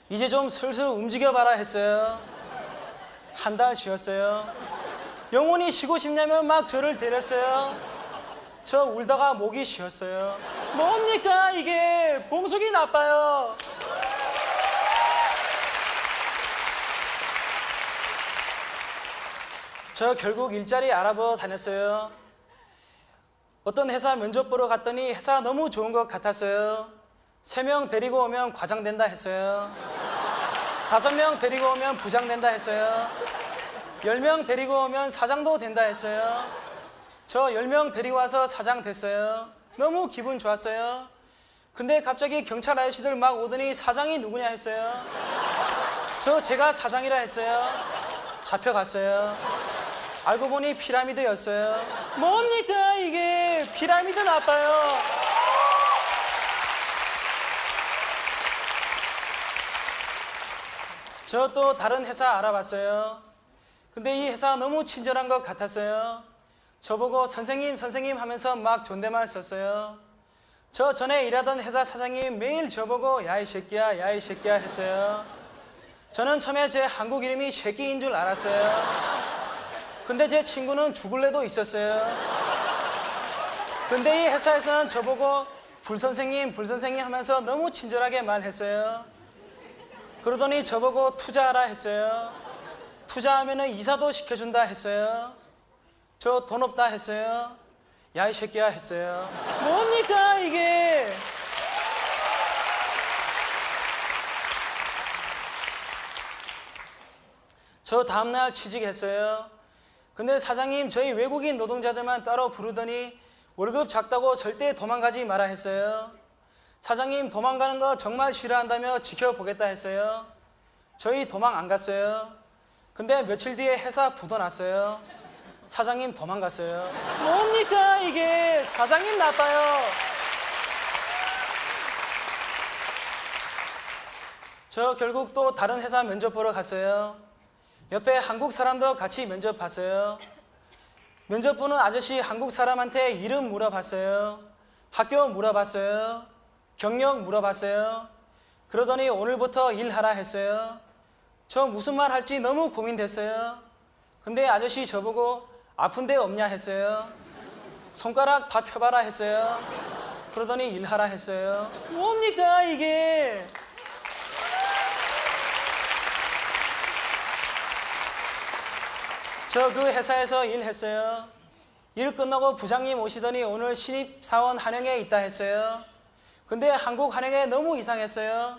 [SPEAKER 1] 이제 좀 슬슬 움직여봐라 했어요. 한 달 쉬었어요. 영원히 쉬고 싶냐면 막 저를 데렸어요. 저 울다가 목이 쉬었어요. 뭡니까 이게? 봉숙이 나빠요. 저 결국 일자리 알아보러 다녔어요. 어떤 회사 면접 보러 갔더니 회사 너무 좋은 것 같았어요. 3명 데리고 오면 과장 된다 했어요. 5명 데리고 오면 부장 된다 했어요. 10명 데리고 오면 사장도 된다 했어요. 저 10명 데리고 와서 사장 됐어요. 너무 기분 좋았어요. 근데 갑자기 경찰 아저씨들 막 오더니 사장이 누구냐 했어요. 제가 사장이라 했어요. 잡혀갔어요. 알고 보니 피라미드였어요. 뭡니까 이게? 피라미드 나빠요. 저 또 다른 회사 알아봤어요. 근데 이 회사 너무 친절한 것 같았어요. 저보고 선생님 선생님 하면서 막 존댓말 썼어요. 저 전에 일하던 회사 사장이 매일 저보고 야 이 새끼야 야 이 새끼야 했어요. 저는 처음에 제 한국 이름이 새끼인 줄 알았어요. 근데 제 친구는 죽을래도 있었어요. 근데 이 회사에서는 저보고 불선생님 하면서 너무 친절하게 말했어요. 그러더니 저보고 투자하라 했어요. 투자하면은 이사도 시켜준다 했어요. 저 돈 없다 했어요. 야 이 새끼야 했어요. 뭡니까 이게? 저 다음날 취직했어요. 근데 사장님 저희 외국인 노동자들만 따로 부르더니 월급 작다고 절대 도망가지 마라 했어요. 사장님 도망가는 거 정말 싫어한다며 지켜보겠다 했어요. 저희 도망 안 갔어요. 근데 며칠 뒤에 회사 부도 났어요. 사장님 도망갔어요. 뭡니까 이게? 사장님 나빠요. 저 결국 또 다른 회사 면접 보러 갔어요. 옆에 한국 사람도 같이 면접 봤어요. 면접 보는 아저씨 한국 사람한테 이름 물어봤어요. 학교 물어봤어요. 경력 물어봤어요. 그러더니 오늘부터 일하라 했어요. 저 무슨 말 할지 너무 고민됐어요. 근데 아저씨 저보고 아픈 데 없냐 했어요. 손가락 다 펴봐라 했어요. 그러더니 일하라 했어요. 뭡니까 이게? 저 그 회사에서 일했어요. 일 끝나고 부장님 오시더니 오늘 신입사원 환영회 있다 했어요. 근데 한국 환영회 너무 이상했어요.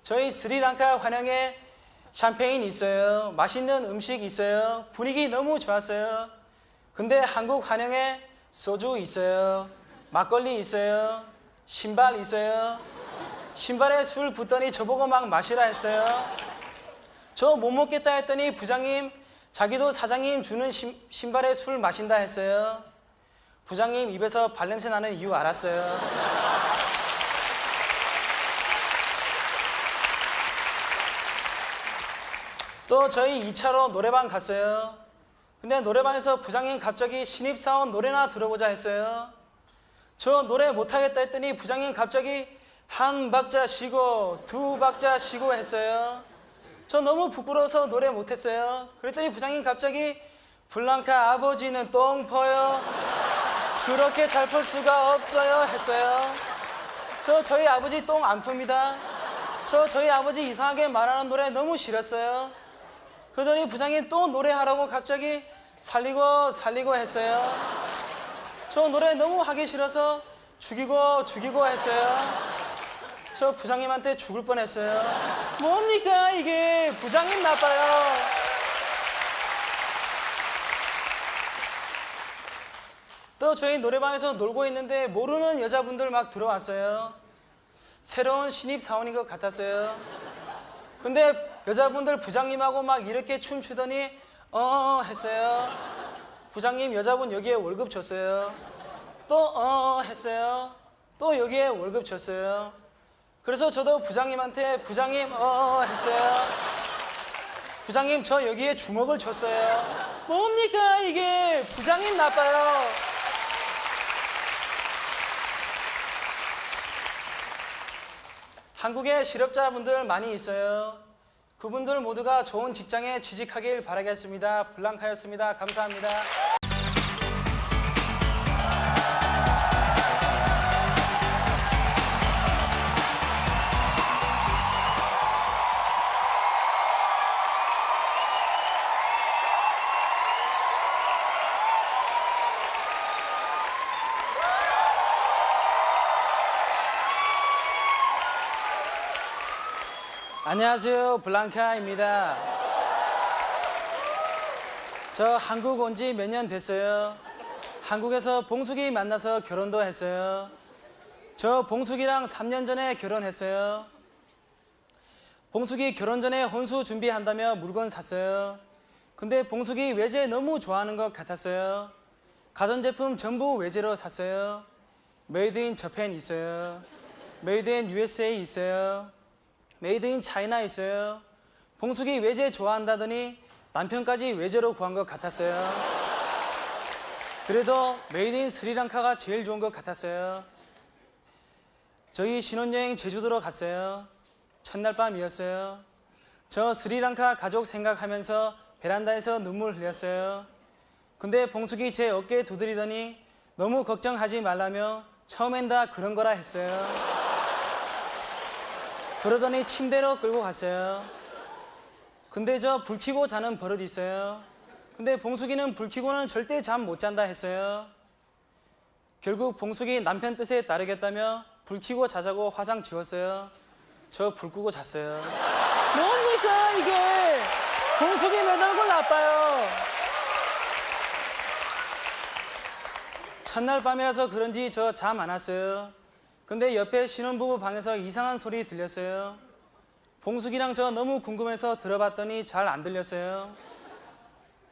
[SPEAKER 1] 저희 스리랑카 환영회 샴페인 있어요. 맛있는 음식 있어요. 분위기 너무 좋았어요. 근데 한국 환영회 소주 있어요. 막걸리 있어요. 신발 있어요. 신발에 술 붓더니 저보고 막 마시라 했어요. 저 못 먹겠다 했더니 부장님 자기도 사장님 주는 신발에 술 마신다 했어요. 부장님 입에서 발냄새 나는 이유 알았어요. 또 저희 2차로 노래방 갔어요. 근데 노래방에서 부장님 갑자기 신입사원 노래나 들어보자 했어요. 저 노래 못하겠다 했더니 부장님 갑자기 한 박자 쉬고 두 박자 쉬고 했어요. 저 너무 부끄러워서 노래 못했어요. 그랬더니 부장님 갑자기 블랑카 아버지는 똥 퍼요. 그렇게 잘 풀 수가 없어요 했어요. 저희 아버지 똥 안 풉니다. 저희 아버지 이상하게 말하는 노래 너무 싫었어요. 그러더니 부장님 또 노래하라고 갑자기 살리고 했어요. 저 노래 너무 하기 싫어서 죽이고 했어요. 저 부장님한테 죽을 뻔했어요. 뭡니까 이게, 부장님 나빠요. 또 저희 노래방에서 놀고 있는데 모르는 여자분들 막 들어왔어요. 새로운 신입 사원인 것 같았어요. 근데 여자분들 부장님하고 막 이렇게 춤추더니 했어요. 부장님 여자분 여기에 월급 줬어요. 또 했어요. 또 여기에 월급 줬어요. 그래서 저도 부장님한테 부장님 했어요. 부장님 저 여기에 주먹을 줬어요. 뭡니까 이게, 부장님 나빠요. 한국에 실업자분들 많이 있어요. 그분들 모두가 좋은 직장에 취직하길 바라겠습니다. 블랑카였습니다. 감사합니다. 안녕하세요, 블랑카입니다. 저 한국 온 지 몇 년 됐어요. 한국에서 봉숙이 만나서 결혼도 했어요. 저 봉숙이랑 3년 전에 결혼했어요. 봉숙이 결혼 전에 혼수 준비한다며 물건 샀어요. 근데 봉숙이 외제 너무 좋아하는 것 같았어요. 가전제품 전부 외제로 샀어요. 메이드 인 저팬 있어요. 메이드 인 USA 있어요. 메이드 인 차이나 있어요. 봉숙이 외제 좋아한다더니 남편까지 외제로 구한 것 같았어요. 그래도 메이드 인 스리랑카가 제일 좋은 것 같았어요. 저희 신혼여행 제주도로 갔어요. 첫날 밤이었어요. 저 스리랑카 가족 생각하면서 베란다에서 눈물 흘렸어요. 근데 봉숙이 제 어깨에 두드리더니 너무 걱정하지 말라며 처음엔 다 그런 거라 했어요. 그러더니 침대로 끌고 갔어요. 근데 저 불 켜고 자는 버릇이 있어요. 근데 봉숙이는 불 켜고는 절대 잠 못 잔다 했어요. 결국 봉숙이 남편 뜻에 따르겠다며 불 켜고 자자고 화장 지웠어요. 저 불 끄고 잤어요. 뭡니까 이게, 봉숙이 몇 얼굴 나빠요. 첫날 밤이라서 그런지 저 잠 안 왔어요. 근데 옆에 신혼부부 방에서 이상한 소리 들렸어요. 봉숙이랑 저 너무 궁금해서 들어봤더니 잘 안 들렸어요.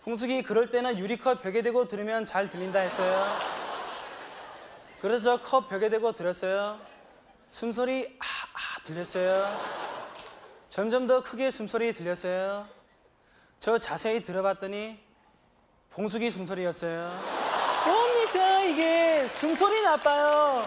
[SPEAKER 1] 봉숙이 그럴 때는 유리컵 벽에 대고 들으면 잘 들린다 했어요. 그래서 저 컵 벽에 대고 들었어요. 숨소리 들렸어요. 점점 더 크게 숨소리 들렸어요. 저 자세히 들어봤더니 봉숙이 숨소리였어요. 뭡니까 이게, 숨소리 나빠요.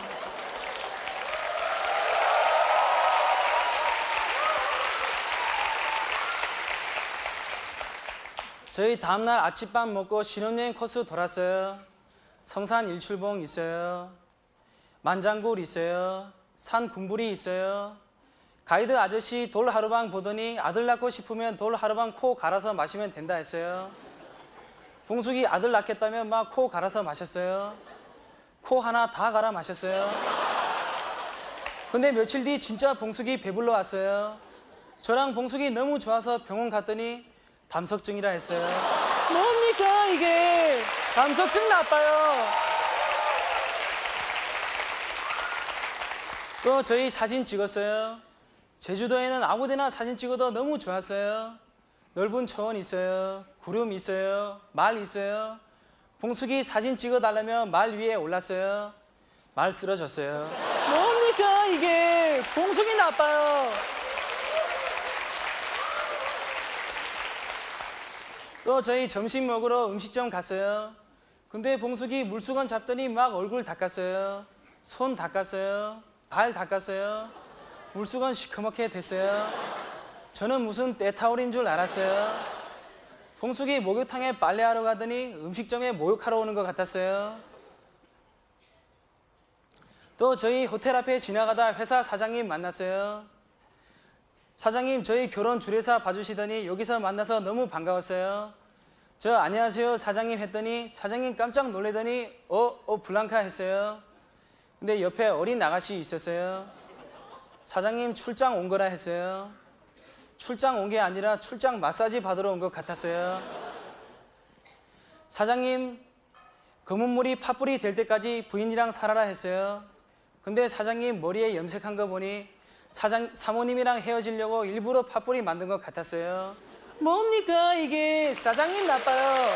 [SPEAKER 1] 저희 다음날 아침밥 먹고 신혼여행 코스 돌았어요. 성산 일출봉 있어요. 만장굴 있어요. 산 군불이 있어요. 가이드 아저씨 돌 하루방 보더니 아들 낳고 싶으면 돌 하루방 코 갈아서 마시면 된다 했어요. 봉숙이 아들 낳겠다며 막 코 갈아서 마셨어요. 코 하나 다 갈아 마셨어요. 근데 며칠 뒤 진짜 봉숙이 배불러 왔어요. 저랑 봉숙이 너무 좋아서 병원 갔더니 담석증이라 했어요. 뭡니까 이게, 담석증 나빠요. 또 저희 사진 찍었어요. 제주도에는 아무데나 사진 찍어도 너무 좋았어요. 넓은 초원 있어요. 구름 있어요. 말 있어요. 봉숙이 사진 찍어달라며 말 위에 올랐어요. 말 쓰러졌어요. 뭡니까 이게, 봉숙이 나빠요. 또 저희 점심 먹으러 음식점 갔어요. 근데 봉숙이 물수건 잡더니 막 얼굴 닦았어요. 손 닦았어요. 발 닦았어요. 물수건 시커멓게 됐어요. 저는 무슨 때타올인 줄 알았어요. 봉숙이 목욕탕에 빨래하러 가더니 음식점에 목욕하러 오는 것 같았어요. 또 저희 호텔 앞에 지나가다 회사 사장님 만났어요. 사장님, 저희 결혼 주례사 봐주시더니 여기서 만나서 너무 반가웠어요. 저 안녕하세요 사장님 했더니 사장님 깜짝 놀래더니 블랑카 했어요. 근데 옆에 어린 아가씨 있었어요. 사장님 출장 온 거라 했어요. 출장 온 게 아니라 출장 마사지 받으러 온 것 같았어요. 사장님, 검은 물이 팥불이 될 때까지 부인이랑 살아라 했어요. 근데 사장님 머리에 염색한 거 보니 사모님이랑 헤어지려고 일부러 팥불이 만든 것 같았어요. 뭡니까 이게? 사장님 나빠요.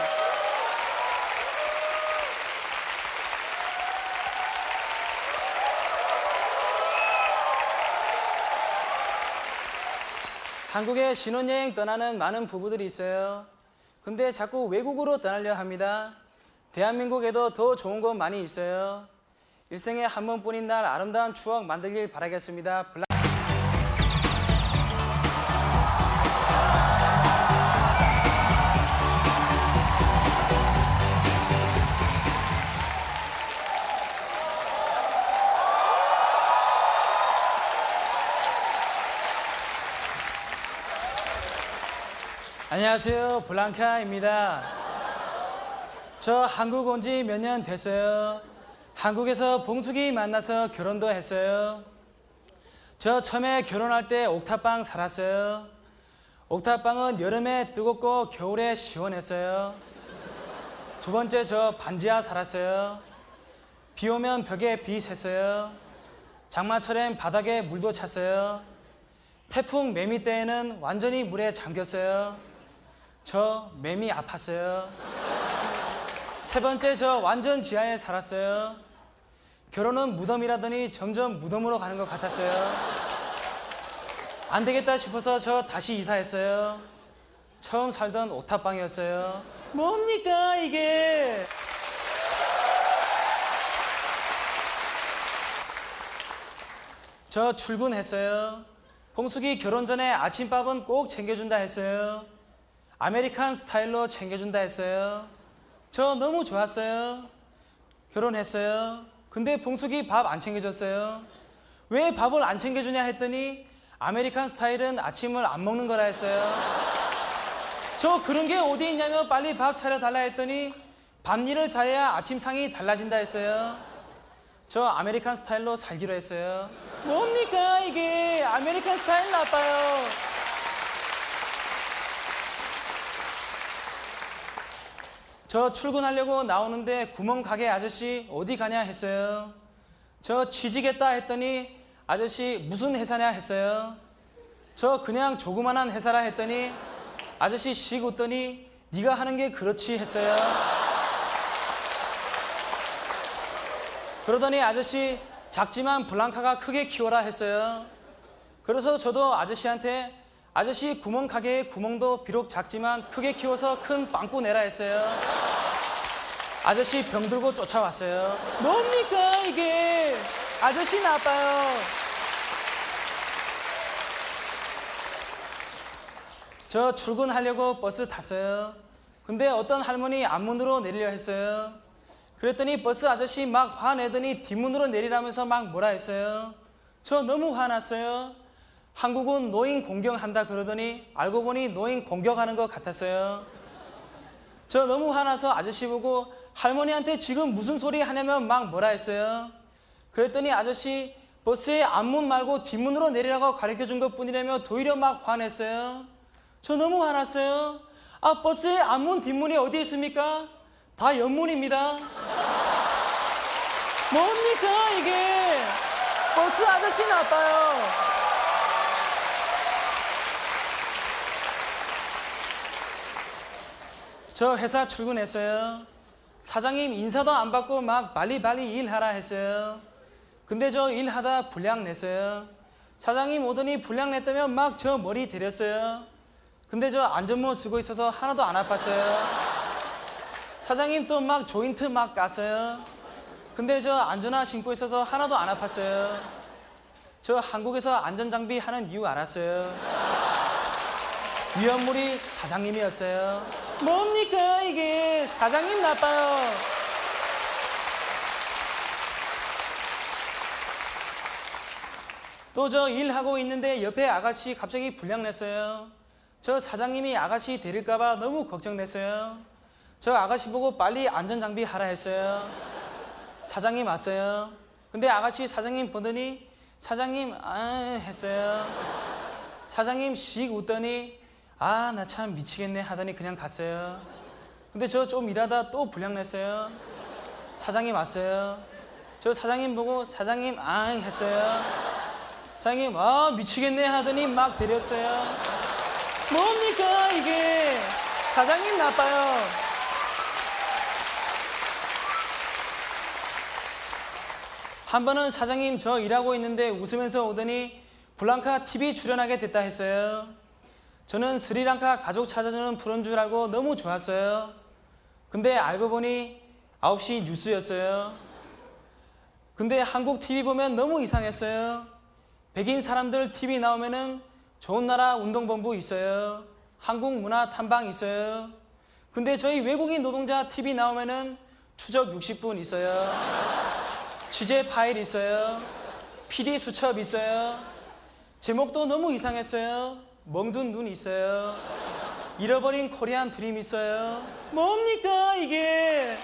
[SPEAKER 1] 한국에 신혼여행 떠나는 많은 부부들이 있어요. 근데 자꾸 외국으로 떠나려 합니다. 대한민국에도 더 좋은 곳 많이 있어요. 일생에 한 번뿐인 날 아름다운 추억 만들길 바라겠습니다. 안녕하세요, 블랑카입니다. 저 한국 온 지 몇 년 됐어요. 한국에서 봉숙이 만나서 결혼도 했어요. 저 처음에 결혼할 때 옥탑방 살았어요. 옥탑방은 여름에 뜨겁고 겨울에 시원했어요. 두 번째 저 반지하 살았어요. 비 오면 벽에 비 샜어요. 장마철엔 바닥에 물도 찼어요. 태풍 매미 때에는 완전히 물에 잠겼어요. 저 매미 아팠어요. 세 번째 저 완전 지하에 살았어요. 결혼은 무덤이라더니 점점 무덤으로 가는 것 같았어요. 안 되겠다 싶어서 저 다시 이사했어요. 처음 살던 옥탑방이었어요. 뭡니까 이게? 저 출근했어요. 봉숙이 결혼 전에 아침밥은 꼭 챙겨준다 했어요. 아메리칸 스타일로 챙겨준다 했어요. 저 너무 좋았어요. 결혼했어요. 근데 봉숙이 밥 안 챙겨줬어요. 왜 밥을 안 챙겨주냐 했더니 아메리칸 스타일은 아침을 안 먹는 거라 했어요. 저 그런 게 어디 있냐며 빨리 밥 차려달라 했더니 밤일을 잘해야 아침상이 달라진다 했어요. 저 아메리칸 스타일로 살기로 했어요. 뭡니까 이게? 아메리칸 스타일 나빠요. 저 출근하려고 나오는데 구멍가게 아저씨 어디 가냐 했어요. 저 취직했다 했더니 아저씨 무슨 회사냐 했어요. 저 그냥 조그만한 회사라 했더니 아저씨 씩 웃더니 네가 하는 게 그렇지 했어요. 그러더니 아저씨 작지만 블랑카가 크게 키워라 했어요. 그래서 저도 아저씨한테 아저씨 구멍가게의 구멍도 비록 작지만 크게 키워서 큰 빵꾸 내라 했어요. 아저씨 병들고 쫓아왔어요. 뭡니까 이게? 아저씨 나빠요. 저 출근하려고 버스 탔어요. 근데 어떤 할머니 앞문으로 내리려 했어요. 그랬더니 버스 아저씨 막 화내더니 뒷문으로 내리라면서 막 뭐라 했어요. 저 너무 화났어요. 한국은 노인 공경한다 그러더니 알고 보니 노인 공격하는 것 같았어요. 저 너무 화나서 아저씨 보고 할머니한테 지금 무슨 소리 하냐면 막 뭐라 했어요. 그랬더니 아저씨 버스의 앞문 말고 뒷문으로 내리라고 가르쳐준 것 뿐이라며 도리어 막 화냈어요. 저 너무 화났어요. 아, 버스의 앞문 뒷문이 어디 있습니까? 다 옆문입니다. 뭡니까 이게? 버스 아저씨 나빠요. 저 회사 출근했어요. 사장님 인사도 안 받고 막 빨리빨리 일하라 했어요. 근데 저 일하다 불량 냈어요. 사장님 오더니 불량 냈다면 막 저 머리 데렸어요. 근데 저 안전모 쓰고 있어서 하나도 안 아팠어요. 사장님 또 막 조인트 막 깠어요. 근데 저 안전화 신고 있어서 하나도 안 아팠어요. 저 한국에서 안전장비 하는 이유 알았어요. 위험물이 사장님이었어요. 뭡니까 이게? 사장님 나빠요. 또 저 일하고 있는데 옆에 아가씨 갑자기 불량 냈어요. 저 사장님이 아가씨 데릴까봐 너무 걱정됐어요. 저 아가씨 보고 빨리 안전장비 하라 했어요. 사장님 왔어요. 근데 아가씨 사장님 보더니 사장님 했어요. 사장님 씩 웃더니 나 참 미치겠네 하더니 그냥 갔어요. 근데 저 좀 일하다 또 불량 냈어요. 사장님 왔어요. 저 사장님 보고 사장님 했어요. 사장님 미치겠네 하더니 막 데렸어요. 뭡니까 이게? 사장님 나빠요. 한 번은 사장님 저 일하고 있는데 웃으면서 오더니 블랑카 TV 출연하게 됐다 했어요. 저는 스리랑카 가족 찾아주는 프로인 줄 알고 너무 좋았어요. 근데 알고 보니 9시 뉴스였어요. 근데 한국 TV 보면 너무 이상했어요. 백인 사람들 TV 나오면은 좋은 나라 운동본부 있어요. 한국 문화 탐방 있어요. 근데 저희 외국인 노동자 TV 나오면은 추적 60분 있어요. 취재 파일 있어요. PD 수첩 있어요. 제목도 너무 이상했어요. 멍든 눈 있어요. 잃어버린 코리안 드림 있어요. 뭡니까 이게?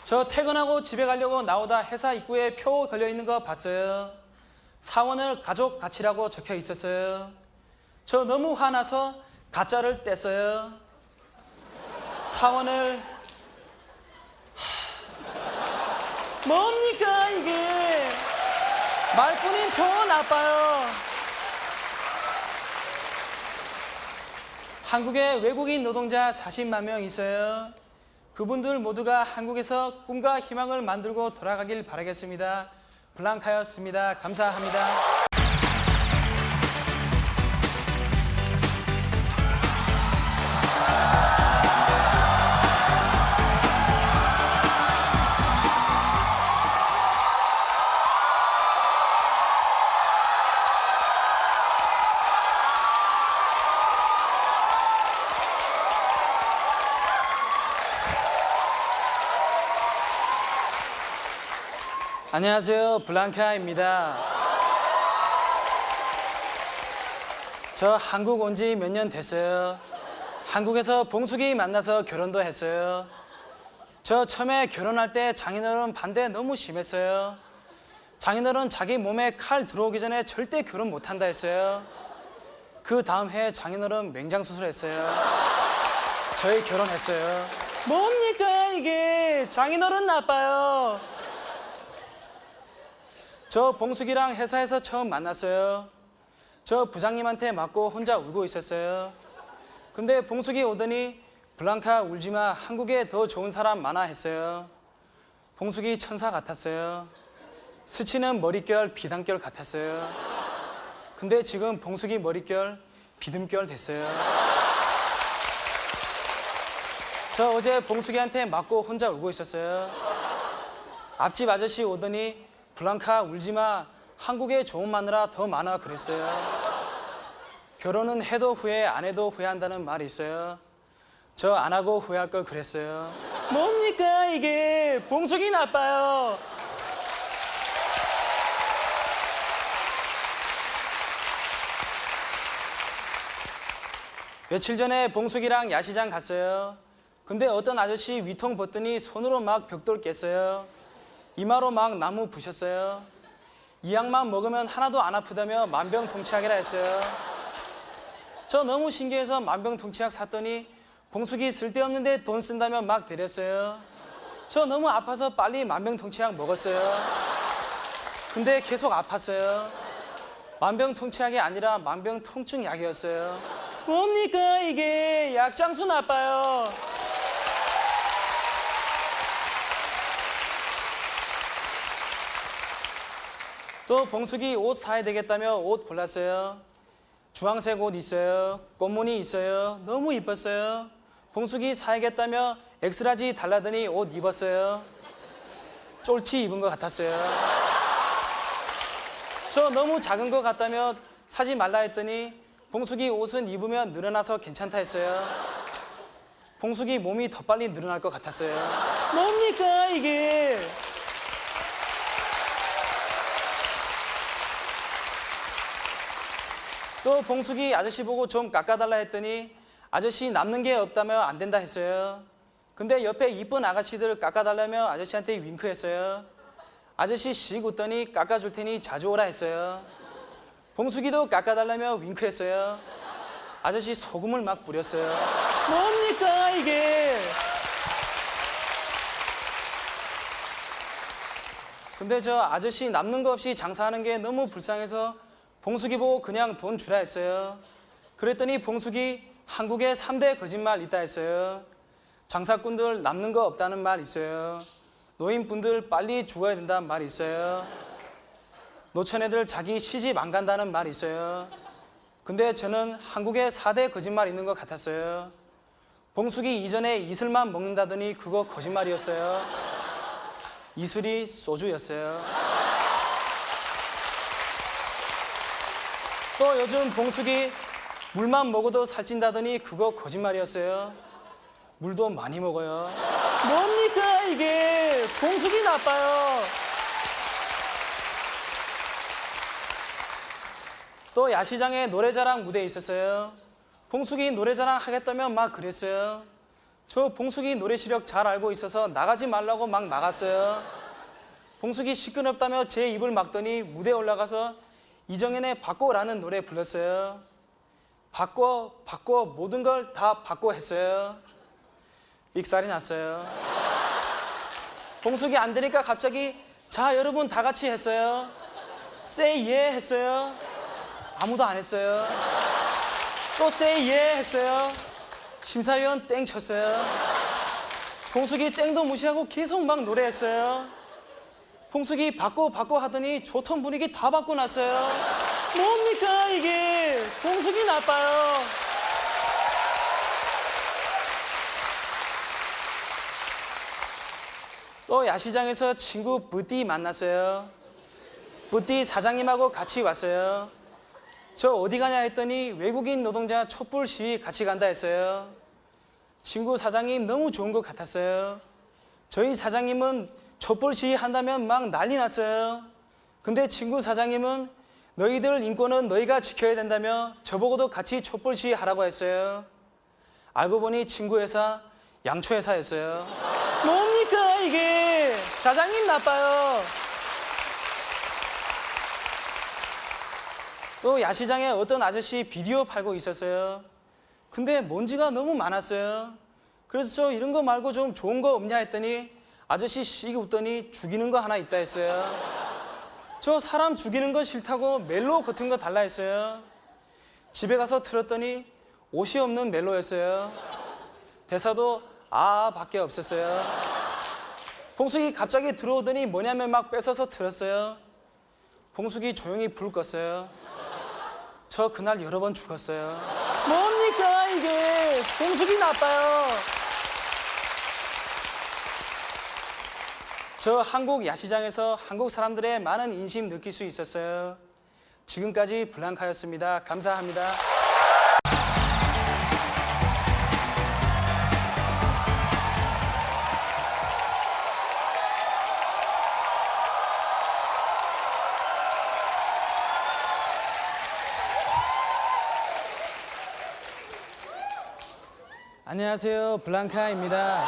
[SPEAKER 1] 저 퇴근하고 집에 가려고 나오다 회사 입구에 표 걸려있는 거 봤어요. 사원을 가족 가치라고 적혀 있었어요. 저 너무 화나서 가짜를 뗐어요. 사원을 뭡니까 이게? 말뿐인 표 나빠요. 한국에 외국인 노동자 40만 명 있어요. 그분들 모두가 한국에서 꿈과 희망을 만들고 돌아가길 바라겠습니다. 블랑카였습니다. 감사합니다. 안녕하세요. 블랑카입니다. 저 한국 온 지 몇 년 됐어요. 한국에서 봉숙이 만나서 결혼도 했어요. 저 처음에 결혼할 때 장인어른 반대 너무 심했어요. 장인어른 자기 몸에 칼 들어오기 전에 절대 결혼 못한다 했어요. 그 다음 해에 장인어른 맹장 수술했어요. 저희 결혼했어요. 뭡니까 이게? 장인어른 나빠요. 저 봉숙이랑 회사에서 처음 만났어요. 저 부장님한테 맞고 혼자 울고 있었어요. 근데 봉숙이 오더니 블랑카 울지마, 한국에 더 좋은 사람 많아 했어요. 봉숙이 천사 같았어요. 스치는 머릿결 비단결 같았어요. 근데 지금 봉숙이 머릿결 비듬결 됐어요. 저 어제 봉숙이한테 맞고 혼자 울고 있었어요. 앞집 아저씨 오더니 블랑카 울지마, 한국에 좋은 마누라 더 많아 그랬어요. 결혼은 해도 후회 안 해도 후회한다는 말이 있어요. 저 안 하고 후회할 걸 그랬어요. 뭡니까 이게? 봉숙이 나빠요. 며칠 전에 봉숙이랑 야시장 갔어요. 근데 어떤 아저씨 위통 벗더니 손으로 막 벽돌 깼어요. 이마로 막 나무 부셨어요. 이 약만 먹으면 하나도 안 아프다며 만병통치약이라 했어요. 저 너무 신기해서 만병통치약 샀더니 봉숙이 쓸데없는데 돈 쓴다며 막 데렸어요. 저 너무 아파서 빨리 만병통치약 먹었어요. 근데 계속 아팠어요. 만병통치약이 아니라 만병통증약이었어요. 뭡니까 이게? 약장수 나빠요. 또 봉숙이 옷 사야 되겠다며 옷 골랐어요. 주황색 옷 있어요. 꽃무늬 있어요. 너무 이뻤어요. 봉숙이 사야겠다며 엑스라지 달라더니 옷 입었어요. 쫄티 입은 것 같았어요. 저 너무 작은 것 같다며 사지 말라 했더니 봉숙이 옷은 입으면 늘어나서 괜찮다 했어요. 봉숙이 몸이 더 빨리 늘어날 것 같았어요. 뭡니까 이게? 또 봉숙이 아저씨 보고 좀 깎아달라 했더니 아저씨 남는 게 없다며 안 된다 했어요. 근데 옆에 이쁜 아가씨들 깎아달라며 아저씨한테 윙크했어요. 아저씨 씩 웃더니 깎아줄 테니 자주 오라 했어요. 봉숙이도 깎아달라며 윙크했어요. 아저씨 소금을 막 뿌렸어요. 뭡니까 이게? 근데 저 아저씨 남는 거 없이 장사하는 게 너무 불쌍해서 봉숙이 보고 그냥 돈 주라 했어요. 그랬더니 봉숙이 한국에 3대 거짓말 있다 했어요. 장사꾼들 남는 거 없다는 말 있어요. 노인분들 빨리 죽어야 된다는 말 있어요. 노처녀들 자기 시집 안 간다는 말 있어요. 근데 저는 한국에 4대 거짓말 있는 것 같았어요. 봉숙이 이전에 이슬만 먹는다더니 그거 거짓말이었어요. 이슬이 소주였어요. 또 요즘 봉숙이 물만 먹어도 살찐다더니 그거 거짓말이었어요. 물도 많이 먹어요. 뭡니까 이게? 봉숙이 나빠요. 또 야시장에 노래자랑 무대에 있었어요. 봉숙이 노래자랑 하겠다며 막 그랬어요. 저 봉숙이 노래 실력 잘 알고 있어서 나가지 말라고 막 막았어요. 봉숙이 시끄럽다며 제 입을 막더니 무대에 올라가서 이정현의 바꿔라는 노래 불렀어요. 바꿔 모든 걸 다 바꿔 했어요. 삑살이 났어요. 봉숙이 안 되니까 갑자기 자 여러분 다 같이 했어요. Say yeah 했어요. 아무도 안 했어요. 또 say yeah 했어요. 심사위원 땡 쳤어요. 봉숙이 땡도 무시하고 계속 막 노래했어요. 봉숙이 바꿔 하더니 조턴 분위기 다 바꿔놨어요. 뭡니까 이게? 봉숙이 나빠요. 또 야시장에서 친구 부띠 만났어요. 부띠 사장님하고 같이 왔어요. 저 어디 가냐 했더니 외국인 노동자 촛불 시위 같이 간다 했어요. 친구 사장님 너무 좋은 것 같았어요. 저희 사장님은 촛불 시위 한다면 막 난리 났어요. 근데 친구 사장님은 너희들 인권은 너희가 지켜야 된다며 저보고도 같이 촛불 시위 하라고 했어요. 알고 보니 친구 회사 양초회사였어요. 뭡니까 이게? 사장님 나빠요. 또 야시장에 어떤 아저씨 비디오 팔고 있었어요. 근데 먼지가 너무 많았어요. 그래서 저 이런 거 말고 좀 좋은 거 없냐 했더니 아저씨 씩 웃더니 죽이는 거 하나 있다 했어요. 저 사람 죽이는 거 싫다고 멜로 같은 거 달라 했어요. 집에 가서 틀었더니 옷이 없는 멜로였어요. 대사도 아 밖에 없었어요. 봉숙이 갑자기 들어오더니 뭐냐면 막 뺏어서 틀었어요. 봉숙이 조용히 불 껐어요. 저 그날 여러 번 죽었어요. 뭡니까 이게? 봉숙이 나빠요. 저 한국 야시장에서 한국 사람들의 많은 인심 느낄 수 있었어요. 지금까지 블랑카였습니다. 감사합니다. 안녕하세요. 블랑카입니다.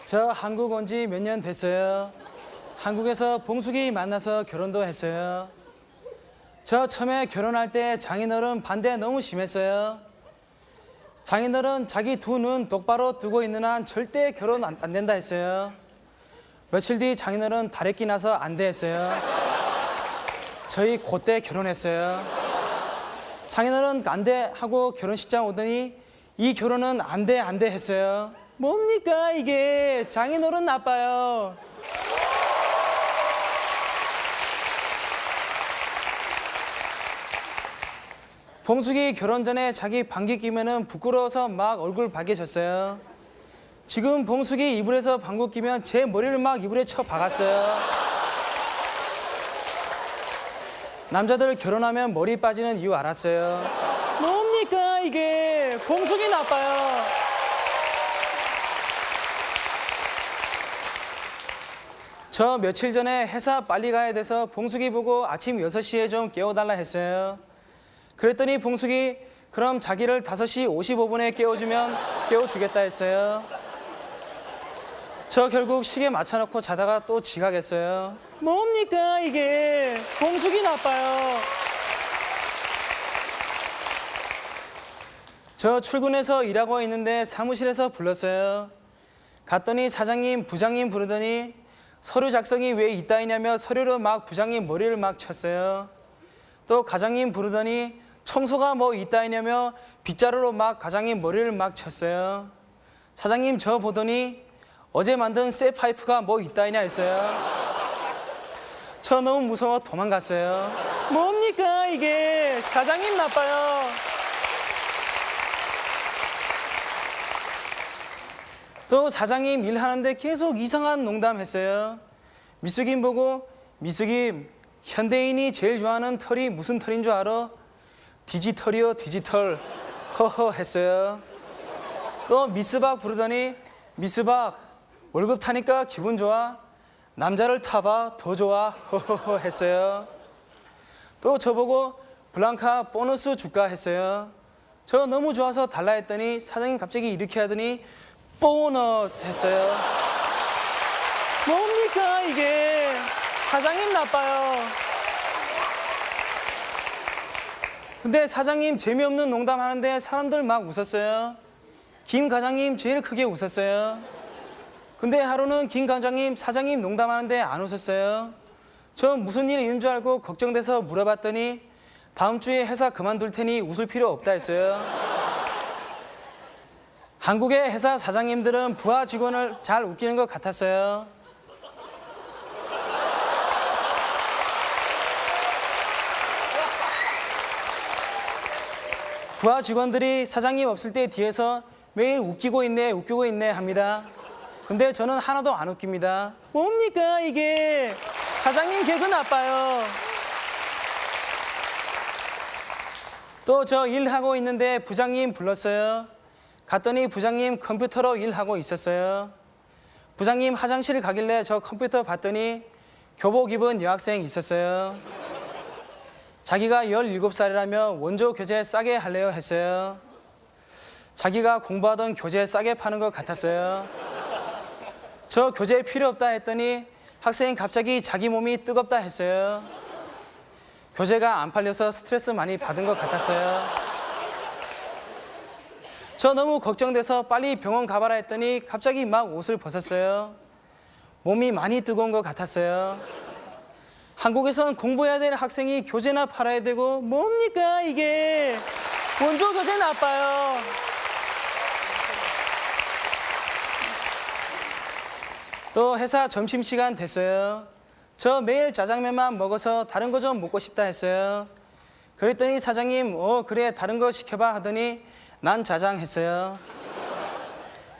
[SPEAKER 1] 저 한국 온 지 몇 년 됐어요. 한국에서 봉숙이 만나서 결혼도 했어요. 저 처음에 결혼할 때 장인어른 반대 너무 심했어요. 장인어른 자기 두 눈 똑바로 뜨고 있는 한 절대 결혼 안 된다 했어요. 며칠 뒤 장인어른 다래끼 나서 안 돼 했어요. 저희 그때 결혼했어요. 장인어른 안 돼 하고 결혼식장 오더니 이 결혼은 안 돼 했어요. 뭡니까 이게? 장인어른 나빠요. 봉숙이 결혼 전에 자기 방귀 끼면은 부끄러워서 막 얼굴 빨개졌어요. 지금 봉숙이 이불에서 방귀 끼면 제 머리를 막 이불에 쳐 박았어요. 남자들 결혼하면 머리 빠지는 이유 알았어요. 뭡니까 이게? 봉숙이 나빠요. 저 며칠 전에 회사 빨리 가야 돼서 봉숙이 보고 아침 6시에 좀 깨워달라 했어요. 그랬더니 봉숙이 그럼 자기를 5시 55분에 깨워주면 깨워주겠다 했어요. 저 결국 시계 맞춰놓고 자다가 또 지각했어요. 뭡니까 이게? 봉숙이 나빠요. 저 출근해서 일하고 있는데 사무실에서 불렀어요. 갔더니 사장님, 부장님 부르더니 서류 작성이 왜 이따위냐며 서류로 막 부장님 머리를 막 쳤어요. 또 과장님 부르더니 청소가 뭐 이따위냐며 빗자루로 막 과장님 머리를 막 쳤어요. 사장님 저 보더니 어제 만든 새 파이프가 뭐 이따위냐 했어요. 저 너무 무서워 도망갔어요. 뭡니까 이게? 사장님 나빠요. 또 사장님 일하는데 계속 이상한 농담 했어요. 미숙임 보고 미숙임 현대인이 제일 좋아하는 털이 무슨 털인 줄 알아? 디지털이요 디지털. 허허 했어요. 또 미스박 부르더니 미스박 월급 타니까 기분 좋아? 남자를 타봐 더 좋아. 허허허 했어요. 또 저보고 블랑카 보너스 줄까 했어요. 저 너무 좋아서 달라 했더니 사장님 갑자기 이렇게 하더니 보너스 했어요. 뭡니까 이게? 사장님 나빠요. 근데 사장님 재미없는 농담 하는데 사람들 막 웃었어요. 김 과장님 제일 크게 웃었어요. 근데 하루는 김 과장님 사장님 농담하는데 안 웃었어요. 저 무슨 일 있는 줄 알고 걱정돼서 물어봤더니 다음 주에 회사 그만둘 테니 웃을 필요 없다 했어요. 한국의 회사 사장님들은 부하 직원을 잘 웃기는 것 같았어요. 부하 직원들이 사장님 없을 때 뒤에서 매일 웃기고 있네 합니다. 근데 저는 하나도 안 웃깁니다. 뭡니까 이게? 사장님 개그 나빠요. 또 저 일하고 있는데 부장님 불렀어요. 갔더니 부장님 컴퓨터로 일하고 있었어요. 부장님 화장실 가길래 저 컴퓨터 봤더니 교복 입은 여학생 있었어요. 자기가 17살이라며 원조 교재 싸게 할래요 했어요. 자기가 공부하던 교재 싸게 파는 것 같았어요. 저 교재 필요 없다 했더니 학생이 갑자기 자기 몸이 뜨겁다 했어요. 교재가 안 팔려서 스트레스 많이 받은 것 같았어요. 저 너무 걱정돼서 빨리 병원 가봐라 했더니 갑자기 막 옷을 벗었어요. 몸이 많이 뜨거운 것 같았어요. 한국에선 공부해야 될 학생이 교재나 팔아야 되고 뭡니까 이게? 원조 교재 나빠요. 또 회사 점심시간 됐어요. 저 매일 짜장면만 먹어서 다른 거 좀 먹고 싶다 했어요. 그랬더니 사장님 그래 다른 거 시켜봐 하더니 난 짜장 했어요.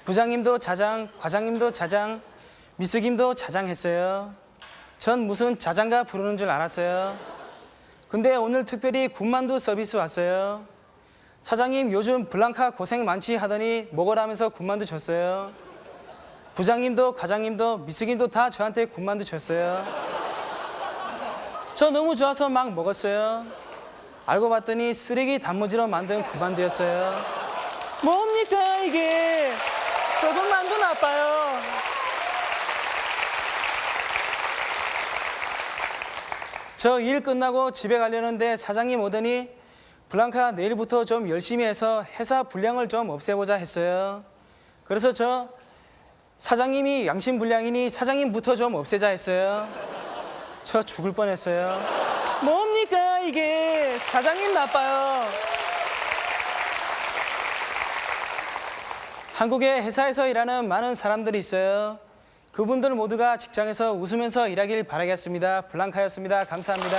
[SPEAKER 1] 부장님도 짜장, 과장님도 짜장, 미숙임도 짜장 했어요. 전 무슨 짜장가 부르는 줄 알았어요. 근데 오늘 특별히 군만두 서비스 왔어요. 사장님 요즘 블랑카 고생 많지 하더니 먹으라면서 군만두 줬어요. 부장님도 과장님도 미숙임도 다 저한테 군만두 줬어요. 저 너무 좋아서 막 먹었어요. 알고 봤더니 쓰레기 단무지로 만든 군만두였어요. 뭡니까 이게? 썩은 만두 나빠요. 저 일 끝나고 집에 가려는데 사장님 오더니 블랑카 내일부터 좀 열심히 해서 회사 불량을 좀 없애보자 했어요. 그래서 저 사장님이 양심불량이니 사장님부터 좀 없애자 했어요. 저 죽을 뻔했어요. 뭡니까 이게? 사장님 나빠요. 한국의 회사에서 일하는 많은 사람들이 있어요. 그분들 모두가 직장에서 웃으면서 일하길 바라겠습니다. 블랑카였습니다. 감사합니다.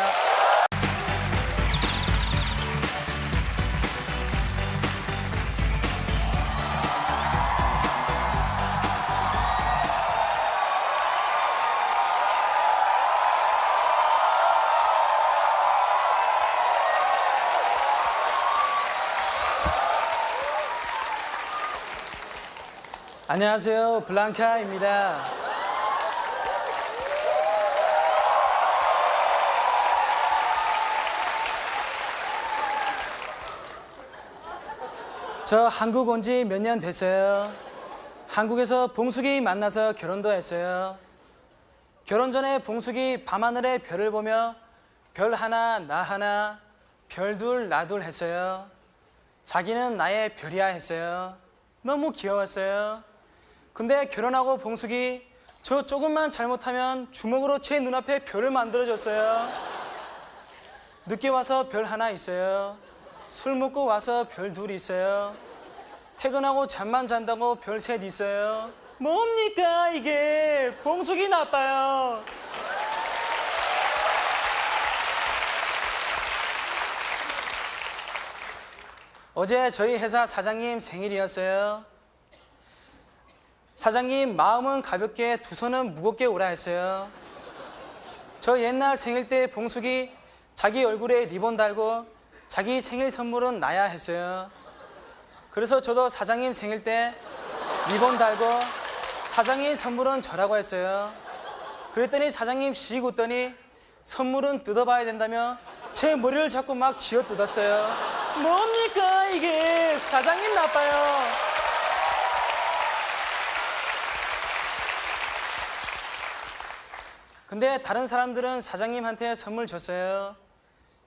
[SPEAKER 1] 안녕하세요, 블랑카입니다. 저 한국 온 지 몇 년 됐어요. 한국에서 봉숙이 만나서 결혼도 했어요. 결혼 전에 봉숙이 밤하늘에 별을 보며 별 하나 나 하나 별 둘 나 둘 했어요. 자기는 나의 별이야 했어요. 너무 귀여웠어요. 근데 결혼하고 봉숙이 저 조금만 잘못하면 주먹으로 제 눈앞에 별을 만들어줬어요. 늦게 와서 별 하나 있어요. 술 먹고 와서 별 둘 있어요. 퇴근하고 잠만 잔다고 별 셋 있어요. 뭡니까 이게? 봉숙이 나빠요. 어제 저희 회사 사장님 생일이었어요. 사장님 마음은 가볍게 두 손은 무겁게 오라 했어요. 저 옛날 생일 때 봉숙이 자기 얼굴에 리본 달고 자기 생일 선물은 나야 했어요. 그래서 저도 사장님 생일 때 리본 달고 사장님 선물은 저라고 했어요. 그랬더니 사장님 씩 웃더니 선물은 뜯어봐야 된다며 제 머리를 자꾸 막 쥐어 뜯었어요. 뭡니까 이게? 사장님 나빠요. 근데 다른 사람들은 사장님한테 선물 줬어요.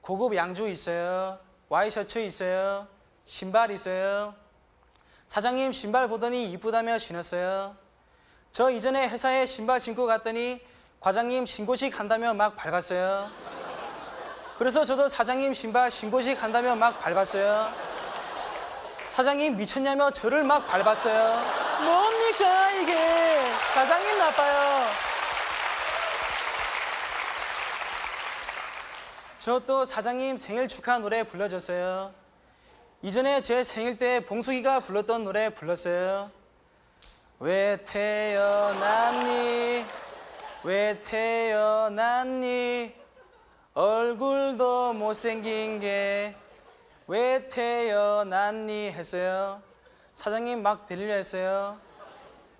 [SPEAKER 1] 고급 양주 있어요. 와이셔츠 있어요. 신발 있어요. 사장님 신발 보더니 이쁘다며 신었어요. 저 이전에 회사에 신발 신고 갔더니 과장님 신고식 한다며 막 밟았어요. 그래서 저도 사장님 신발 신고식 한다며 막 밟았어요. 사장님 미쳤냐며 저를 막 밟았어요. 뭡니까 이게? 사장님 나빠요. 저 또 사장님 생일 축하 노래 불러줬어요. 이전에 제 생일 때 봉숙이가 불렀던 노래 불렀어요. 왜 태어났니? 왜 태어났니? 얼굴도 못생긴 게 왜 태어났니? 했어요. 사장님 막 들리려 했어요.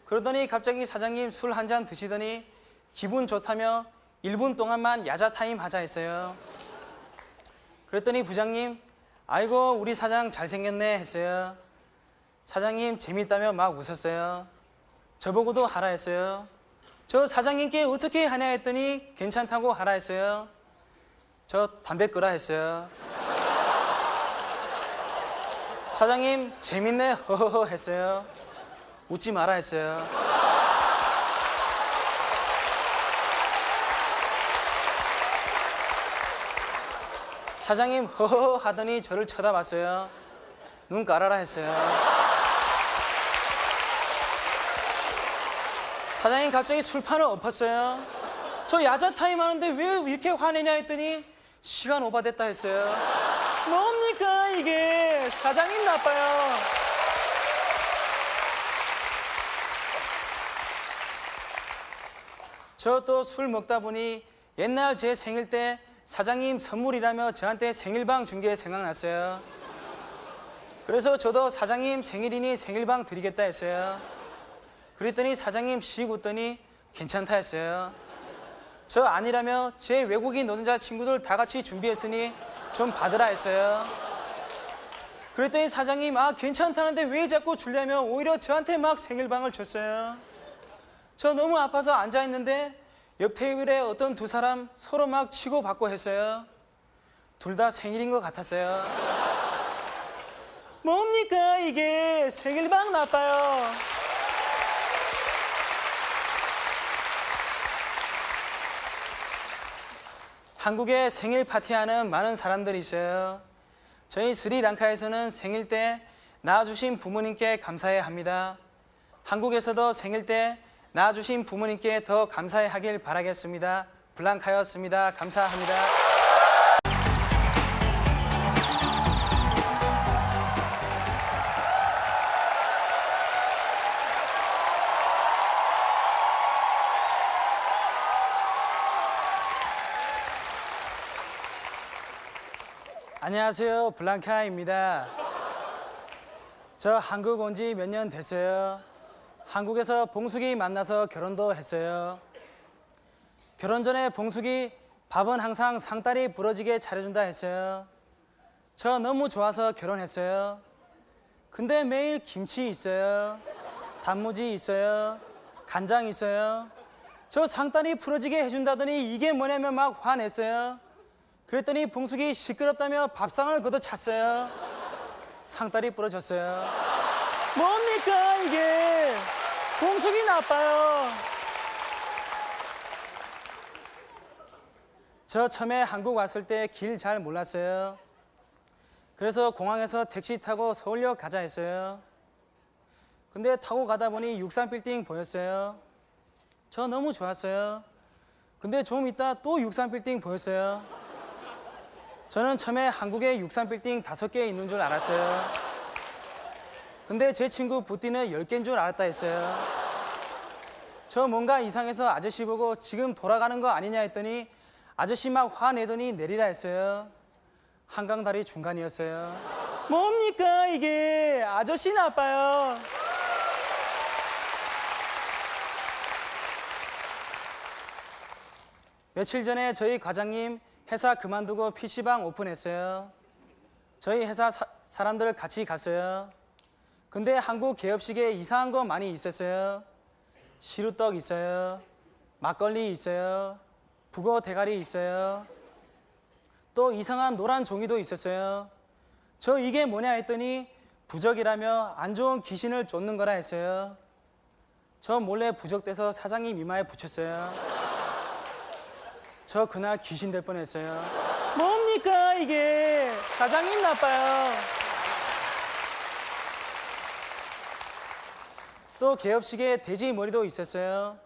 [SPEAKER 1] 그러더니 갑자기 사장님 술 한 잔 드시더니 기분 좋다며 1분 동안만 야자 타임 하자 했어요. 그랬더니 부장님 아이고 우리 사장 잘생겼네 했어요. 사장님 재밌다며 막 웃었어요. 저보고도 하라 했어요. 저 사장님께 어떻게 하냐 했더니 괜찮다고 하라 했어요. 저 담배 끄라 했어요. 사장님 재밌네 허허허 했어요. 웃지 마라 했어요. 사장님 허허허 하더니 저를 쳐다봤어요. 눈 깔아라 했어요. 사장님 갑자기 술판을 엎었어요. 저 야자 타임 하는데 왜 이렇게 화내냐 했더니 시간 오바됐다 했어요. 뭡니까 이게? 사장님 나빠요. 저 또 술 먹다 보니 옛날 제 생일 때 사장님 선물이라며 저한테 생일방 준 게 생각났어요. 그래서 저도 사장님 생일이니 생일방 드리겠다 했어요. 그랬더니 사장님 씩 웃더니 괜찮다 했어요. 저 아니라며 제 외국인 노동자 친구들 다 같이 준비했으니 좀 받으라 했어요. 그랬더니 사장님 아 괜찮다는데 왜 자꾸 주려며 오히려 저한테 막 생일방을 줬어요. 저 너무 아파서 앉아있는데 옆 테이블에 어떤 두 사람 서로 막 치고받고 했어요. 둘 다 생일인 것 같았어요. 뭡니까 이게? 생일방 나빠요. 한국에 생일 파티하는 많은 사람들이 있어요. 저희 스리랑카에서는 생일 때 낳아주신 부모님께 감사해 합니다. 한국에서도 생일 때 낳아주신 부모님께 더 감사해 하길 바라겠습니다. 블랑카였습니다. 감사합니다. 안녕하세요, 블랑카입니다. 저 한국 온 지 몇 년 됐어요. 한국에서 봉숙이 만나서 결혼도 했어요. 결혼 전에 봉숙이 밥은 항상 상다리 부러지게 차려준다 했어요. 저 너무 좋아서 결혼했어요. 근데 매일 김치 있어요. 단무지 있어요. 간장 있어요. 저 상다리 부러지게 해준다더니 이게 뭐냐면 막 화냈어요. 그랬더니 봉숙이 시끄럽다며 밥상을 걷어찼어요. 상다리 부러졌어요. 뭡니까 이게? 봉숙이 나빠요. 저 처음에 한국 왔을 때 길 잘 몰랐어요. 그래서 공항에서 택시 타고 서울역 가자 했어요. 근데 타고 가다 보니 63빌딩 보였어요. 저 너무 좋았어요. 근데 좀 있다 또 63빌딩 보였어요. 저는 처음에 한국에 63빌딩 5개 있는 줄 알았어요. 근데 제 친구 부띠는 10개인 줄 알았다 했어요. 저 뭔가 이상해서 아저씨 보고 지금 돌아가는 거 아니냐 했더니 아저씨 막 화내더니 내리라 했어요. 한강다리 중간이었어요. 뭡니까 이게? 아저씨 나빠요. 며칠 전에 저희 과장님 회사 그만두고 PC방 오픈했어요. 저희 회사 사람들 같이 갔어요. 근데 한국 개업식에 이상한 거 많이 있었어요. 시루떡 있어요. 막걸리 있어요. 북어 대가리 있어요. 또 이상한 노란 종이도 있었어요. 저 이게 뭐냐 했더니 부적이라며 안 좋은 귀신을 쫓는 거라 했어요. 저 몰래 부적대서 사장님 이마에 붙였어요. 저 그날 귀신 될 뻔했어요. 뭡니까 이게? 사장님 나빠요. 또 개업식에 돼지 머리도 있었어요.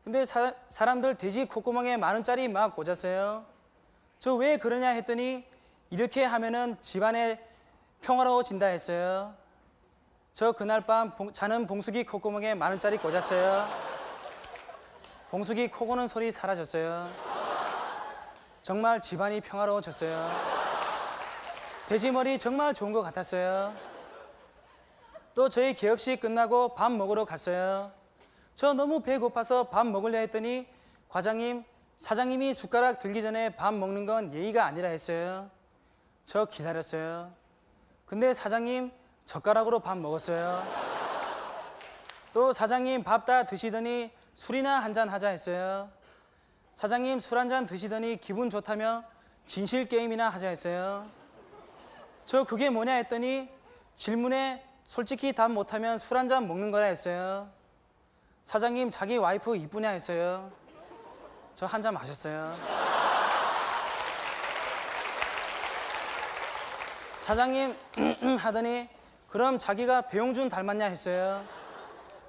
[SPEAKER 1] 근데 사람들 돼지 콧구멍에 10,000원짜리 막 꽂았어요. 저 왜 그러냐 했더니 이렇게 하면은 집안에 평화로워진다 했어요. 저 그날 밤 자는 봉숙이 콧구멍에 10,000원짜리 꽂았어요. 봉숙이 코 고는 소리 사라졌어요. 정말 집안이 평화로워졌어요. 돼지머리 정말 좋은 것 같았어요. 또 저희 개업식 끝나고 밥 먹으러 갔어요. 저 너무 배고파서 밥 먹으려 했더니 과장님, 사장님이 숟가락 들기 전에 밥 먹는 건 예의가 아니라 했어요. 저 기다렸어요. 근데 사장님 젓가락으로 밥 먹었어요. 또 사장님 밥 다 드시더니 술이나 한잔 하자 했어요. 사장님 술 한잔 드시더니 기분 좋다며 진실 게임이나 하자 했어요. 저 그게 뭐냐 했더니 질문에 솔직히 답 못하면 술 한잔 먹는 거라 했어요. 사장님 자기 와이프 이쁘냐 했어요. 저 한 잔 마셨어요. 사장님 하더니 그럼 자기가 배용준 닮았냐 했어요.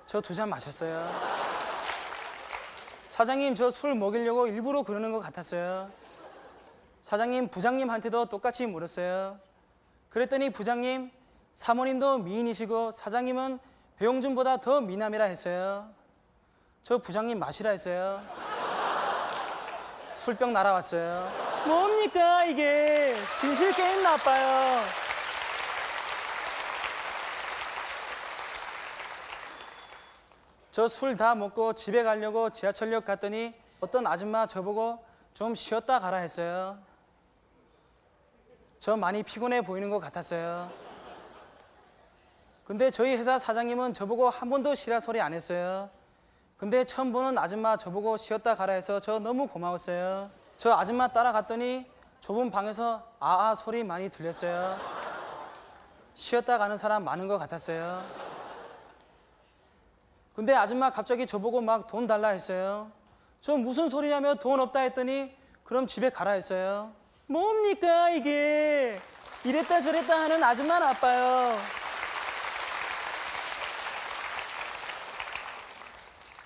[SPEAKER 1] 저 2잔 마셨어요. 사장님 저 술 먹이려고 일부러 그러는 것 같았어요. 사장님 부장님한테도 똑같이 물었어요. 그랬더니 부장님 사모님도 미인이시고 사장님은 배용준보다 더 미남이라 했어요. 저 부장님 마시라 했어요. 술병 날아왔어요. 뭡니까 이게? 진실 게임 나빠요. 저 술 다 먹고 집에 가려고 지하철역 갔더니 어떤 아줌마 저보고 좀 쉬었다 가라 했어요. 저 많이 피곤해 보이는 것 같았어요. 근데 저희 회사 사장님은 저보고 한 번도 쉬라 소리 안 했어요. 근데 처음 보는 아줌마 저보고 쉬었다 가라 해서 저 너무 고마웠어요. 저 아줌마 따라갔더니 좁은 방에서 아아 소리 많이 들렸어요. 쉬었다 가는 사람 많은 것 같았어요. 근데 아줌마 갑자기 저보고 막 돈 달라 했어요. 저 무슨 소리냐며 돈 없다 했더니 그럼 집에 가라 했어요. 뭡니까 이게? 이랬다 저랬다 하는 아줌마 나빠요.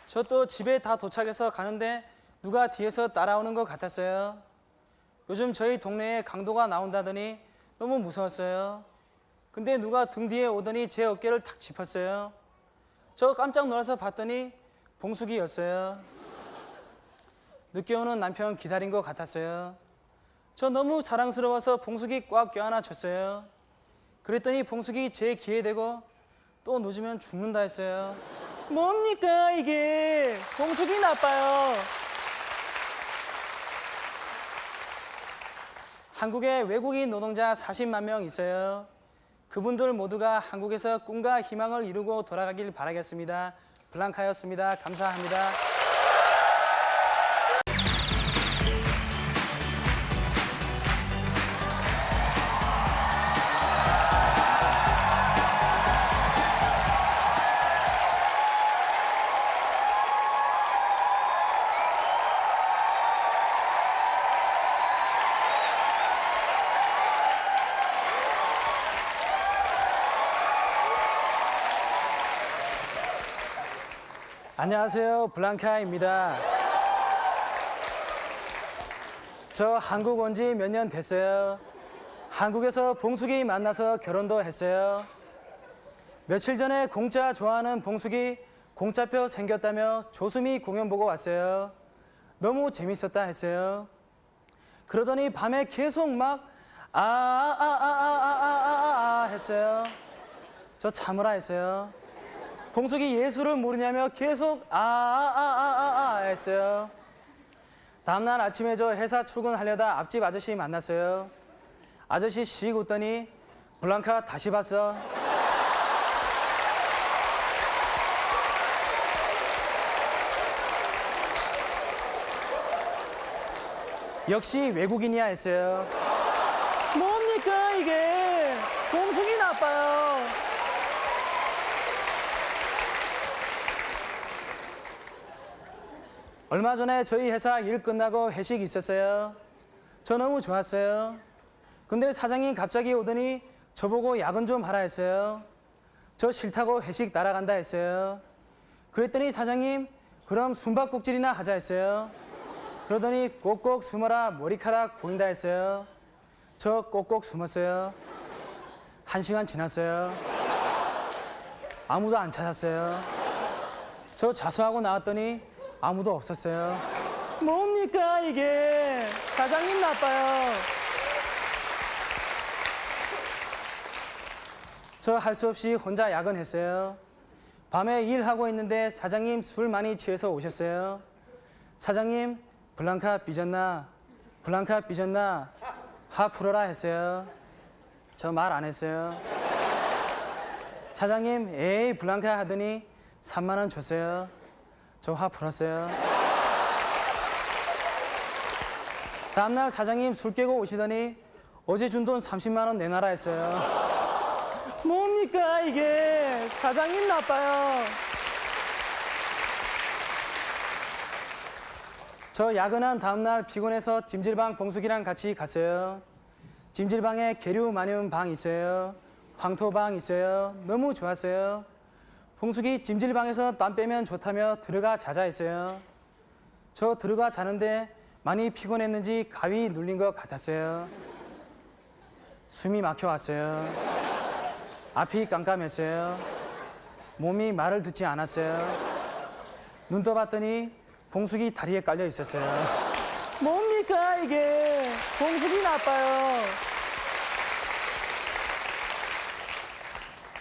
[SPEAKER 1] 저 또 집에 다 도착해서 가는데 누가 뒤에서 따라오는 것 같았어요. 요즘 저희 동네에 강도가 나온다더니 너무 무서웠어요. 근데 누가 등 뒤에 오더니 제 어깨를 탁 짚었어요. 저 깜짝 놀라서 봤더니 봉숙이였어요. 늦게 오는 남편 기다린 것 같았어요. 저 너무 사랑스러워서 봉숙이 꽉 껴안아 줬어요. 그랬더니 봉숙이 제 귀에 대고 또 늦으면 죽는다 했어요. 뭡니까 이게? 봉숙이 나빠요. 한국에 외국인 노동자 40만 명 있어요. 그분들 모두가 한국에서 꿈과 희망을 이루고 돌아가길 바라겠습니다. 블랑카였습니다. 감사합니다. 안녕하세요. 블랑카입니다. 저 한국 온 지 몇 년 됐어요. 한국에서 봉숙이 만나서 결혼도 했어요. 며칠 전에 공짜 좋아하는 봉숙이 공짜표 생겼다며 조수미 공연 보고 왔어요. 너무 재밌었다 했어요. 그러더니 밤에 계속 막 했어요. 저 참으라 했어요. 봉숙이 예술을 모르냐며 계속 했어요. 다음날 아침에 저 회사 출근하려다 앞집 아저씨 만났어요. 아저씨 씩 웃더니 블랑카 다시 봤어. 역시 외국인이야 했어요. 뭡니까 이게? 봉숙이 나빠요. 얼마 전에 저희 회사 일 끝나고 회식 있었어요. 저 너무 좋았어요. 근데 사장님 갑자기 오더니 저보고 야근 좀 하라 했어요. 저 싫다고 회식 날아간다 했어요. 그랬더니 사장님 그럼 숨바꼭질이나 하자 했어요. 그러더니 꼭꼭 숨어라 머리카락 보인다 했어요. 저 꼭꼭 숨었어요. 1시간 지났어요. 아무도 안 찾았어요. 저 자수하고 나왔더니 아무도 없었어요. 뭡니까 이게? 사장님 나빠요. 저 할 수 없이 혼자 야근했어요. 밤에 일하고 있는데 사장님 술 많이 취해서 오셨어요. 사장님 블랑카 삐졌나? 블랑카 삐졌나? 화 풀어라 했어요. 저 말 안 했어요. 사장님 에이 블랑카 하더니 3만 원 줬어요. 저 화 풀었어요. 다음날 사장님 술 깨고 오시더니 어제 준 돈 30만 원 내놔라 했어요. 뭡니까 이게? 사장님 나빠요. 저 야근한 다음날 피곤해서 찜질방 봉숙이랑 같이 갔어요. 찜질방에 계류 많은 방 있어요. 황토방 있어요. 너무 좋았어요. 봉숙이 찜질방에서 땀 빼면 좋다며 들어가 자자 했어요. 저 들어가 자는데 많이 피곤했는지 가위 눌린 것 같았어요. 숨이 막혀왔어요. 앞이 깜깜했어요. 몸이 말을 듣지 않았어요. 눈 떠봤더니 봉숙이 다리에 깔려 있었어요. 뭡니까 이게? 봉숙이 나빠요.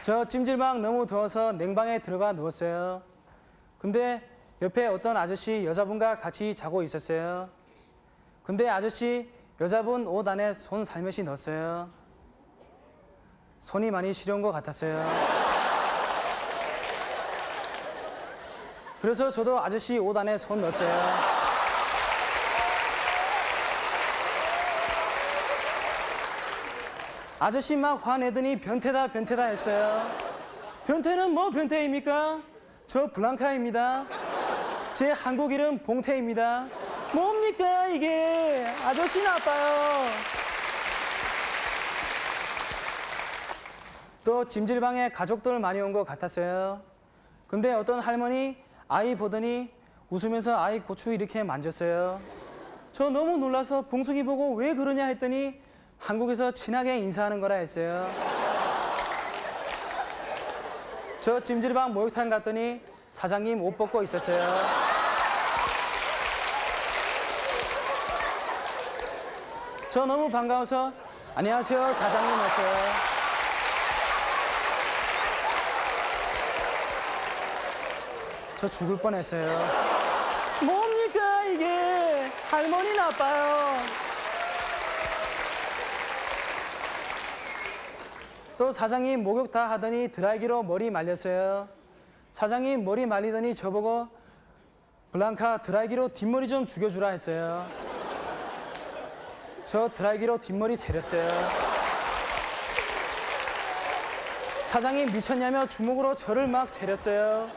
[SPEAKER 1] 저 찜질방 너무 더워서 냉방에 들어가 누웠어요. 근데 옆에 어떤 아저씨 여자분과 같이 자고 있었어요. 근데 아저씨 여자분 옷 안에 손 살며시 넣었어요. 손이 많이 시려운 것 같았어요. 그래서 저도 아저씨 옷 안에 손 넣었어요. 아저씨 막 화내더니 변태다 변태다 했어요. 변태는 뭐 변태입니까? 저 블랑카입니다. 제 한국 이름 봉태입니다. 뭡니까 이게? 아저씨 나빠요. 또 찜질방에 가족들 많이 온 것 같았어요. 근데 어떤 할머니 아이 보더니 웃으면서 아이 고추 이렇게 만졌어요. 저 너무 놀라서 봉숙이 보고 왜 그러냐 했더니 한국에서 친하게 인사하는 거라 했어요. 저 찜질방 목욕탕 갔더니 사장님 옷 벗고 있었어요. 저 너무 반가워서 안녕하세요 사장님 했어요. 저 죽을 뻔했어요. 뭡니까 이게? 할머니 나빠요. 또 사장님 목욕 다 하더니 드라이기로 머리 말렸어요. 사장님 머리 말리더니 저보고 블랑카 드라이기로 뒷머리 좀 죽여주라 했어요. 저 드라이기로 뒷머리 세렸어요. 사장님 미쳤냐며 주먹으로 저를 막 세렸어요.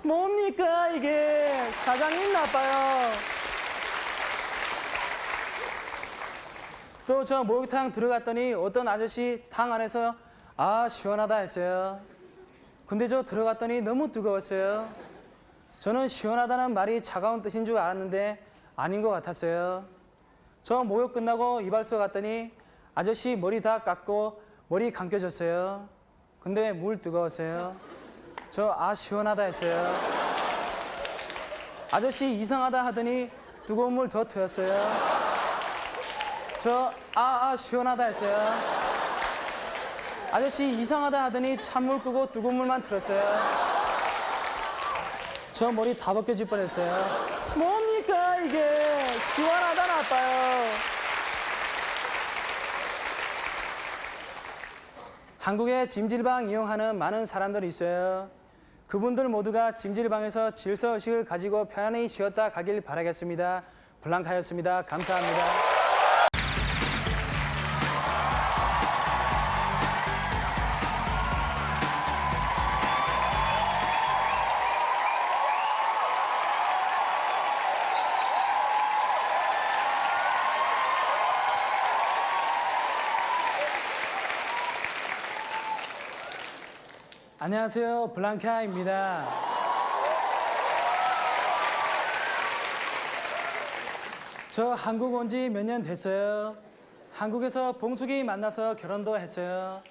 [SPEAKER 1] 뭡니까 이게? 사장님 나빠요. 또 저 목욕탕 들어갔더니 어떤 아저씨 탕 안에서 아 시원하다 했어요. 근데 저 들어갔더니 너무 뜨거웠어요. 저는 시원하다는 말이 차가운 뜻인 줄 알았는데 아닌 것 같았어요. 저 목욕 끝나고 이발소 갔더니 아저씨 머리 다 깎고 머리 감겨줬어요. 근데 물 뜨거웠어요. 저 아 시원하다 했어요. 아저씨 이상하다 하더니 뜨거운 물 더 트였어요. 저 시원하다 했어요. 아저씨 이상하다 하더니 찬물 끄고 뜨거운 물만 틀었어요. 저 머리 다 벗겨질 뻔했어요. 뭡니까 이게? 시원하다 나빠요. 한국에 찜질방 이용하는 많은 사람들이 있어요. 그분들 모두가 찜질방에서 질서의식을 가지고 편안히 쉬었다 가길 바라겠습니다. 블랑카였습니다. 감사합니다. 안녕하세요. 블랑카입니다. 저 한국 온 지 몇 년 됐어요. 한국에서 봉숙이 만나서 결혼도 했어요.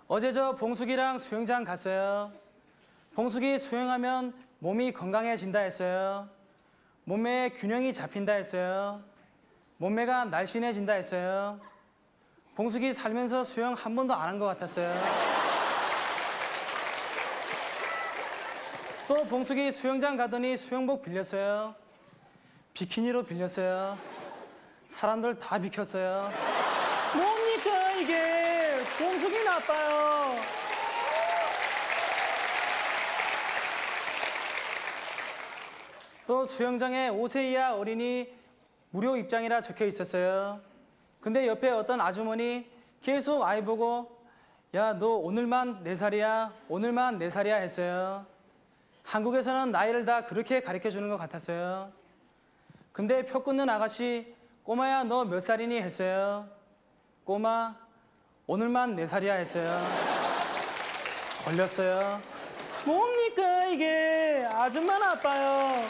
[SPEAKER 1] 어제 저 봉숙이랑 수영장 갔어요. 봉숙이 수영하면 몸이 건강해진다 했어요. 몸매에 균형이 잡힌다 했어요. 몸매가 날씬해진다 했어요. 봉숙이 살면서 수영 한 번도 안 한 것 같았어요. 또 봉숙이 수영장 가더니 수영복 빌렸어요. 비키니로 빌렸어요. 사람들 다 비켰어요. 뭡니까 이게? 봉숙이 나빠요. 또 수영장에 5세 이하 어린이 무료 입장이라 적혀 있었어요. 근데 옆에 어떤 아주머니 계속 아이 보고 야, 너 오늘만 4살이야? 오늘만 4살이야? 했어요. 한국에서는 나이를 다 그렇게 가르쳐 주는 것 같았어요. 근데 표 끊는 아가씨, 꼬마야 너 몇 살이니? 했어요. 꼬마, 오늘만 4살이야 했어요. 걸렸어요. 뭡니까 이게? 아줌마 나빠요.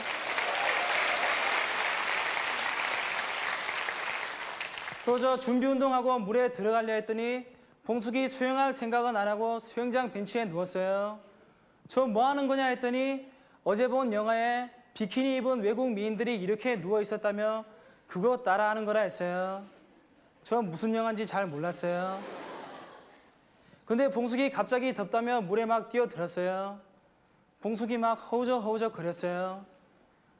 [SPEAKER 1] 또 저 준비 운동하고 물에 들어가려 했더니 봉숙이 수영할 생각은 안 하고 수영장 벤치에 누웠어요. 저 뭐 하는 거냐 했더니 어제 본 영화에 비키니 입은 외국 미인들이 이렇게 누워 있었다며 그거 따라하는 거라 했어요. 저 무슨 영화인지 잘 몰랐어요. 근데 봉숙이 갑자기 덥다며 물에 막 뛰어들었어요. 봉숙이 막 허우적허우적 거렸어요.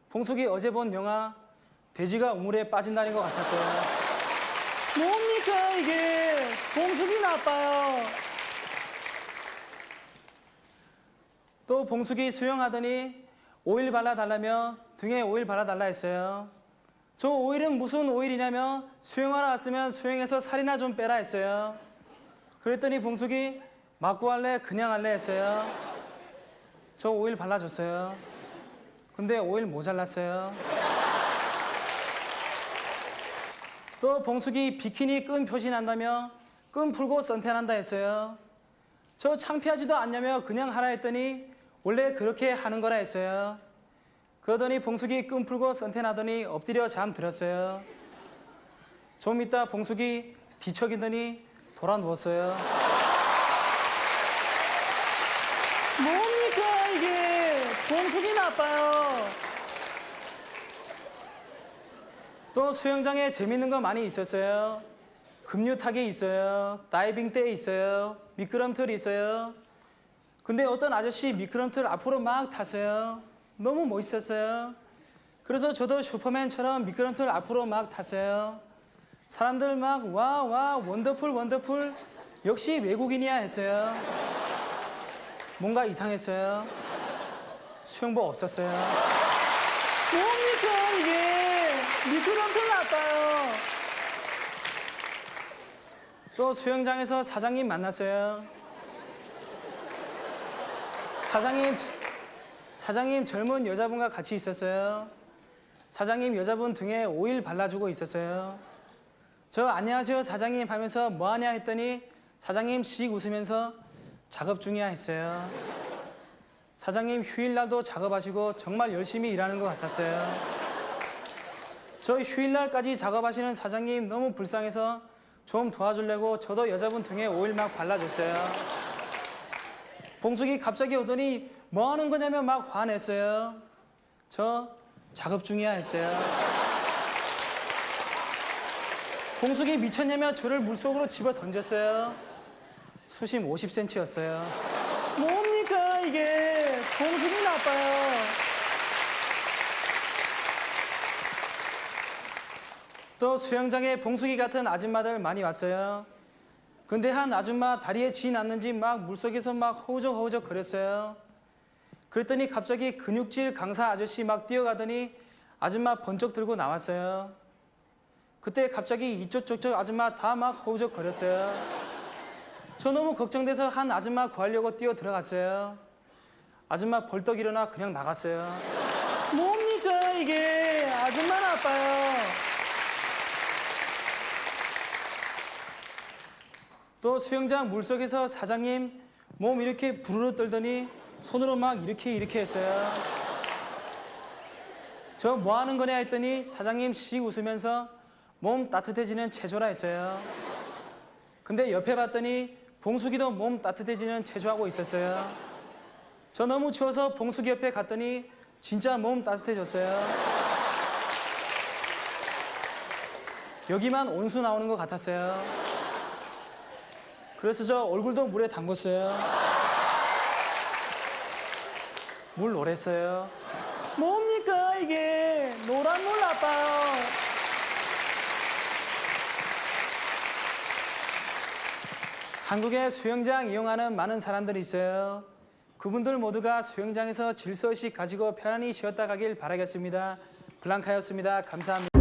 [SPEAKER 1] 봉숙이 어제 본 영화 돼지가 우물에 빠진다는 것 같았어요. 뭡니까 이게? 봉숙이 나빠요. 또 봉숙이 수영하더니 오일 발라달라며 등에 오일 발라달라 했어요. 저 오일은 무슨 오일이냐며 수영하러 왔으면 수영해서 살이나 좀 빼라 했어요. 그랬더니 봉숙이 맞고 할래 그냥 할래 했어요. 저 오일 발라줬어요. 근데 오일 모자랐어요. 또 봉숙이 비키니 끈 표시 난다며 끈 풀고 선탠한다 했어요. 저 창피하지도 않냐며 그냥 하라 했더니 원래 그렇게 하는 거라 했어요. 그러더니 봉숙이 끈 풀고 선탠하더니 엎드려 잠들었어요. 좀 이따 봉숙이 뒤척이더니 돌아 누웠어요. 뭡니까 이게? 봉숙이 나빠요. 또 수영장에 재밌는 거 많이 있었어요. 급류타기 있어요. 다이빙 대 있어요. 미끄럼틀 있어요. 근데 어떤 아저씨 미끄럼틀 앞으로 막 탔어요. 너무 멋있었어요. 그래서 저도 슈퍼맨처럼 미끄럼틀 앞으로 막 탔어요. 사람들 막 와 원더풀 원더풀 역시 외국인이야 했어요. 뭔가 이상했어요. 수영복 없었어요. 뭡니까 이게 미끄럼틀 나빠요. 또 수영장에서 사장님 만났어요. 사장님 젊은 여자분과 같이 있었어요. 사장님 여자분 등에 오일 발라주고 있었어요. 저 안녕하세요 사장님 하면서 뭐하냐 했더니 사장님 씩 웃으면서 작업 중이야 했어요. 사장님 휴일날도 작업하시고 정말 열심히 일하는 것 같았어요. 저 휴일날까지 작업하시는 사장님 너무 불쌍해서 좀 도와주려고 저도 여자분 등에 오일 막 발라줬어요. 봉숙이 갑자기 오더니 뭐 하는 거냐며 막 화냈어요. 저 작업 중이야 했어요. 봉숙이 미쳤냐며 저를 물속으로 집어 던졌어요. 수심 50cm였어요. 뭡니까 이게 봉숙이 나빠요. 또 수영장에 봉숙이 같은 아줌마들 많이 왔어요. 근데 한 아줌마 다리에 쥐 났는지 막 물속에서 막 허우적허우적 거렸어요. 그랬더니 갑자기 근육질 강사 아저씨 막 뛰어가더니 아줌마 번쩍 들고 나왔어요. 그때 갑자기 이쪽 저쪽 아줌마 다 막 허우적 거렸어요. 저 너무 걱정돼서 한 아줌마 구하려고 뛰어 들어갔어요. 아줌마 벌떡 일어나 그냥 나갔어요. 뭡니까 이게 아줌마 나빠요. 또 수영장 물속에서 사장님 몸 이렇게 부르르 떨더니 손으로 막 이렇게 했어요. 저 뭐 하는 거냐 했더니 사장님 씩 웃으면서 몸 따뜻해지는 체조라 했어요. 근데 옆에 봤더니 봉숙이도 몸 따뜻해지는 체조하고 있었어요. 저 너무 추워서 봉숙이 옆에 갔더니 진짜 몸 따뜻해졌어요. 여기만 온수 나오는 것 같았어요. 그래서 저 얼굴도 물에 담궜어요. 물 노랬어요. 뭡니까 이게 노란 물 나빠요. 한국에 수영장 이용하는 많은 사람들이 있어요. 그분들 모두가 수영장에서 질서 없이 가지고 편안히 쉬었다 가길 바라겠습니다. 블랑카였습니다. 감사합니다.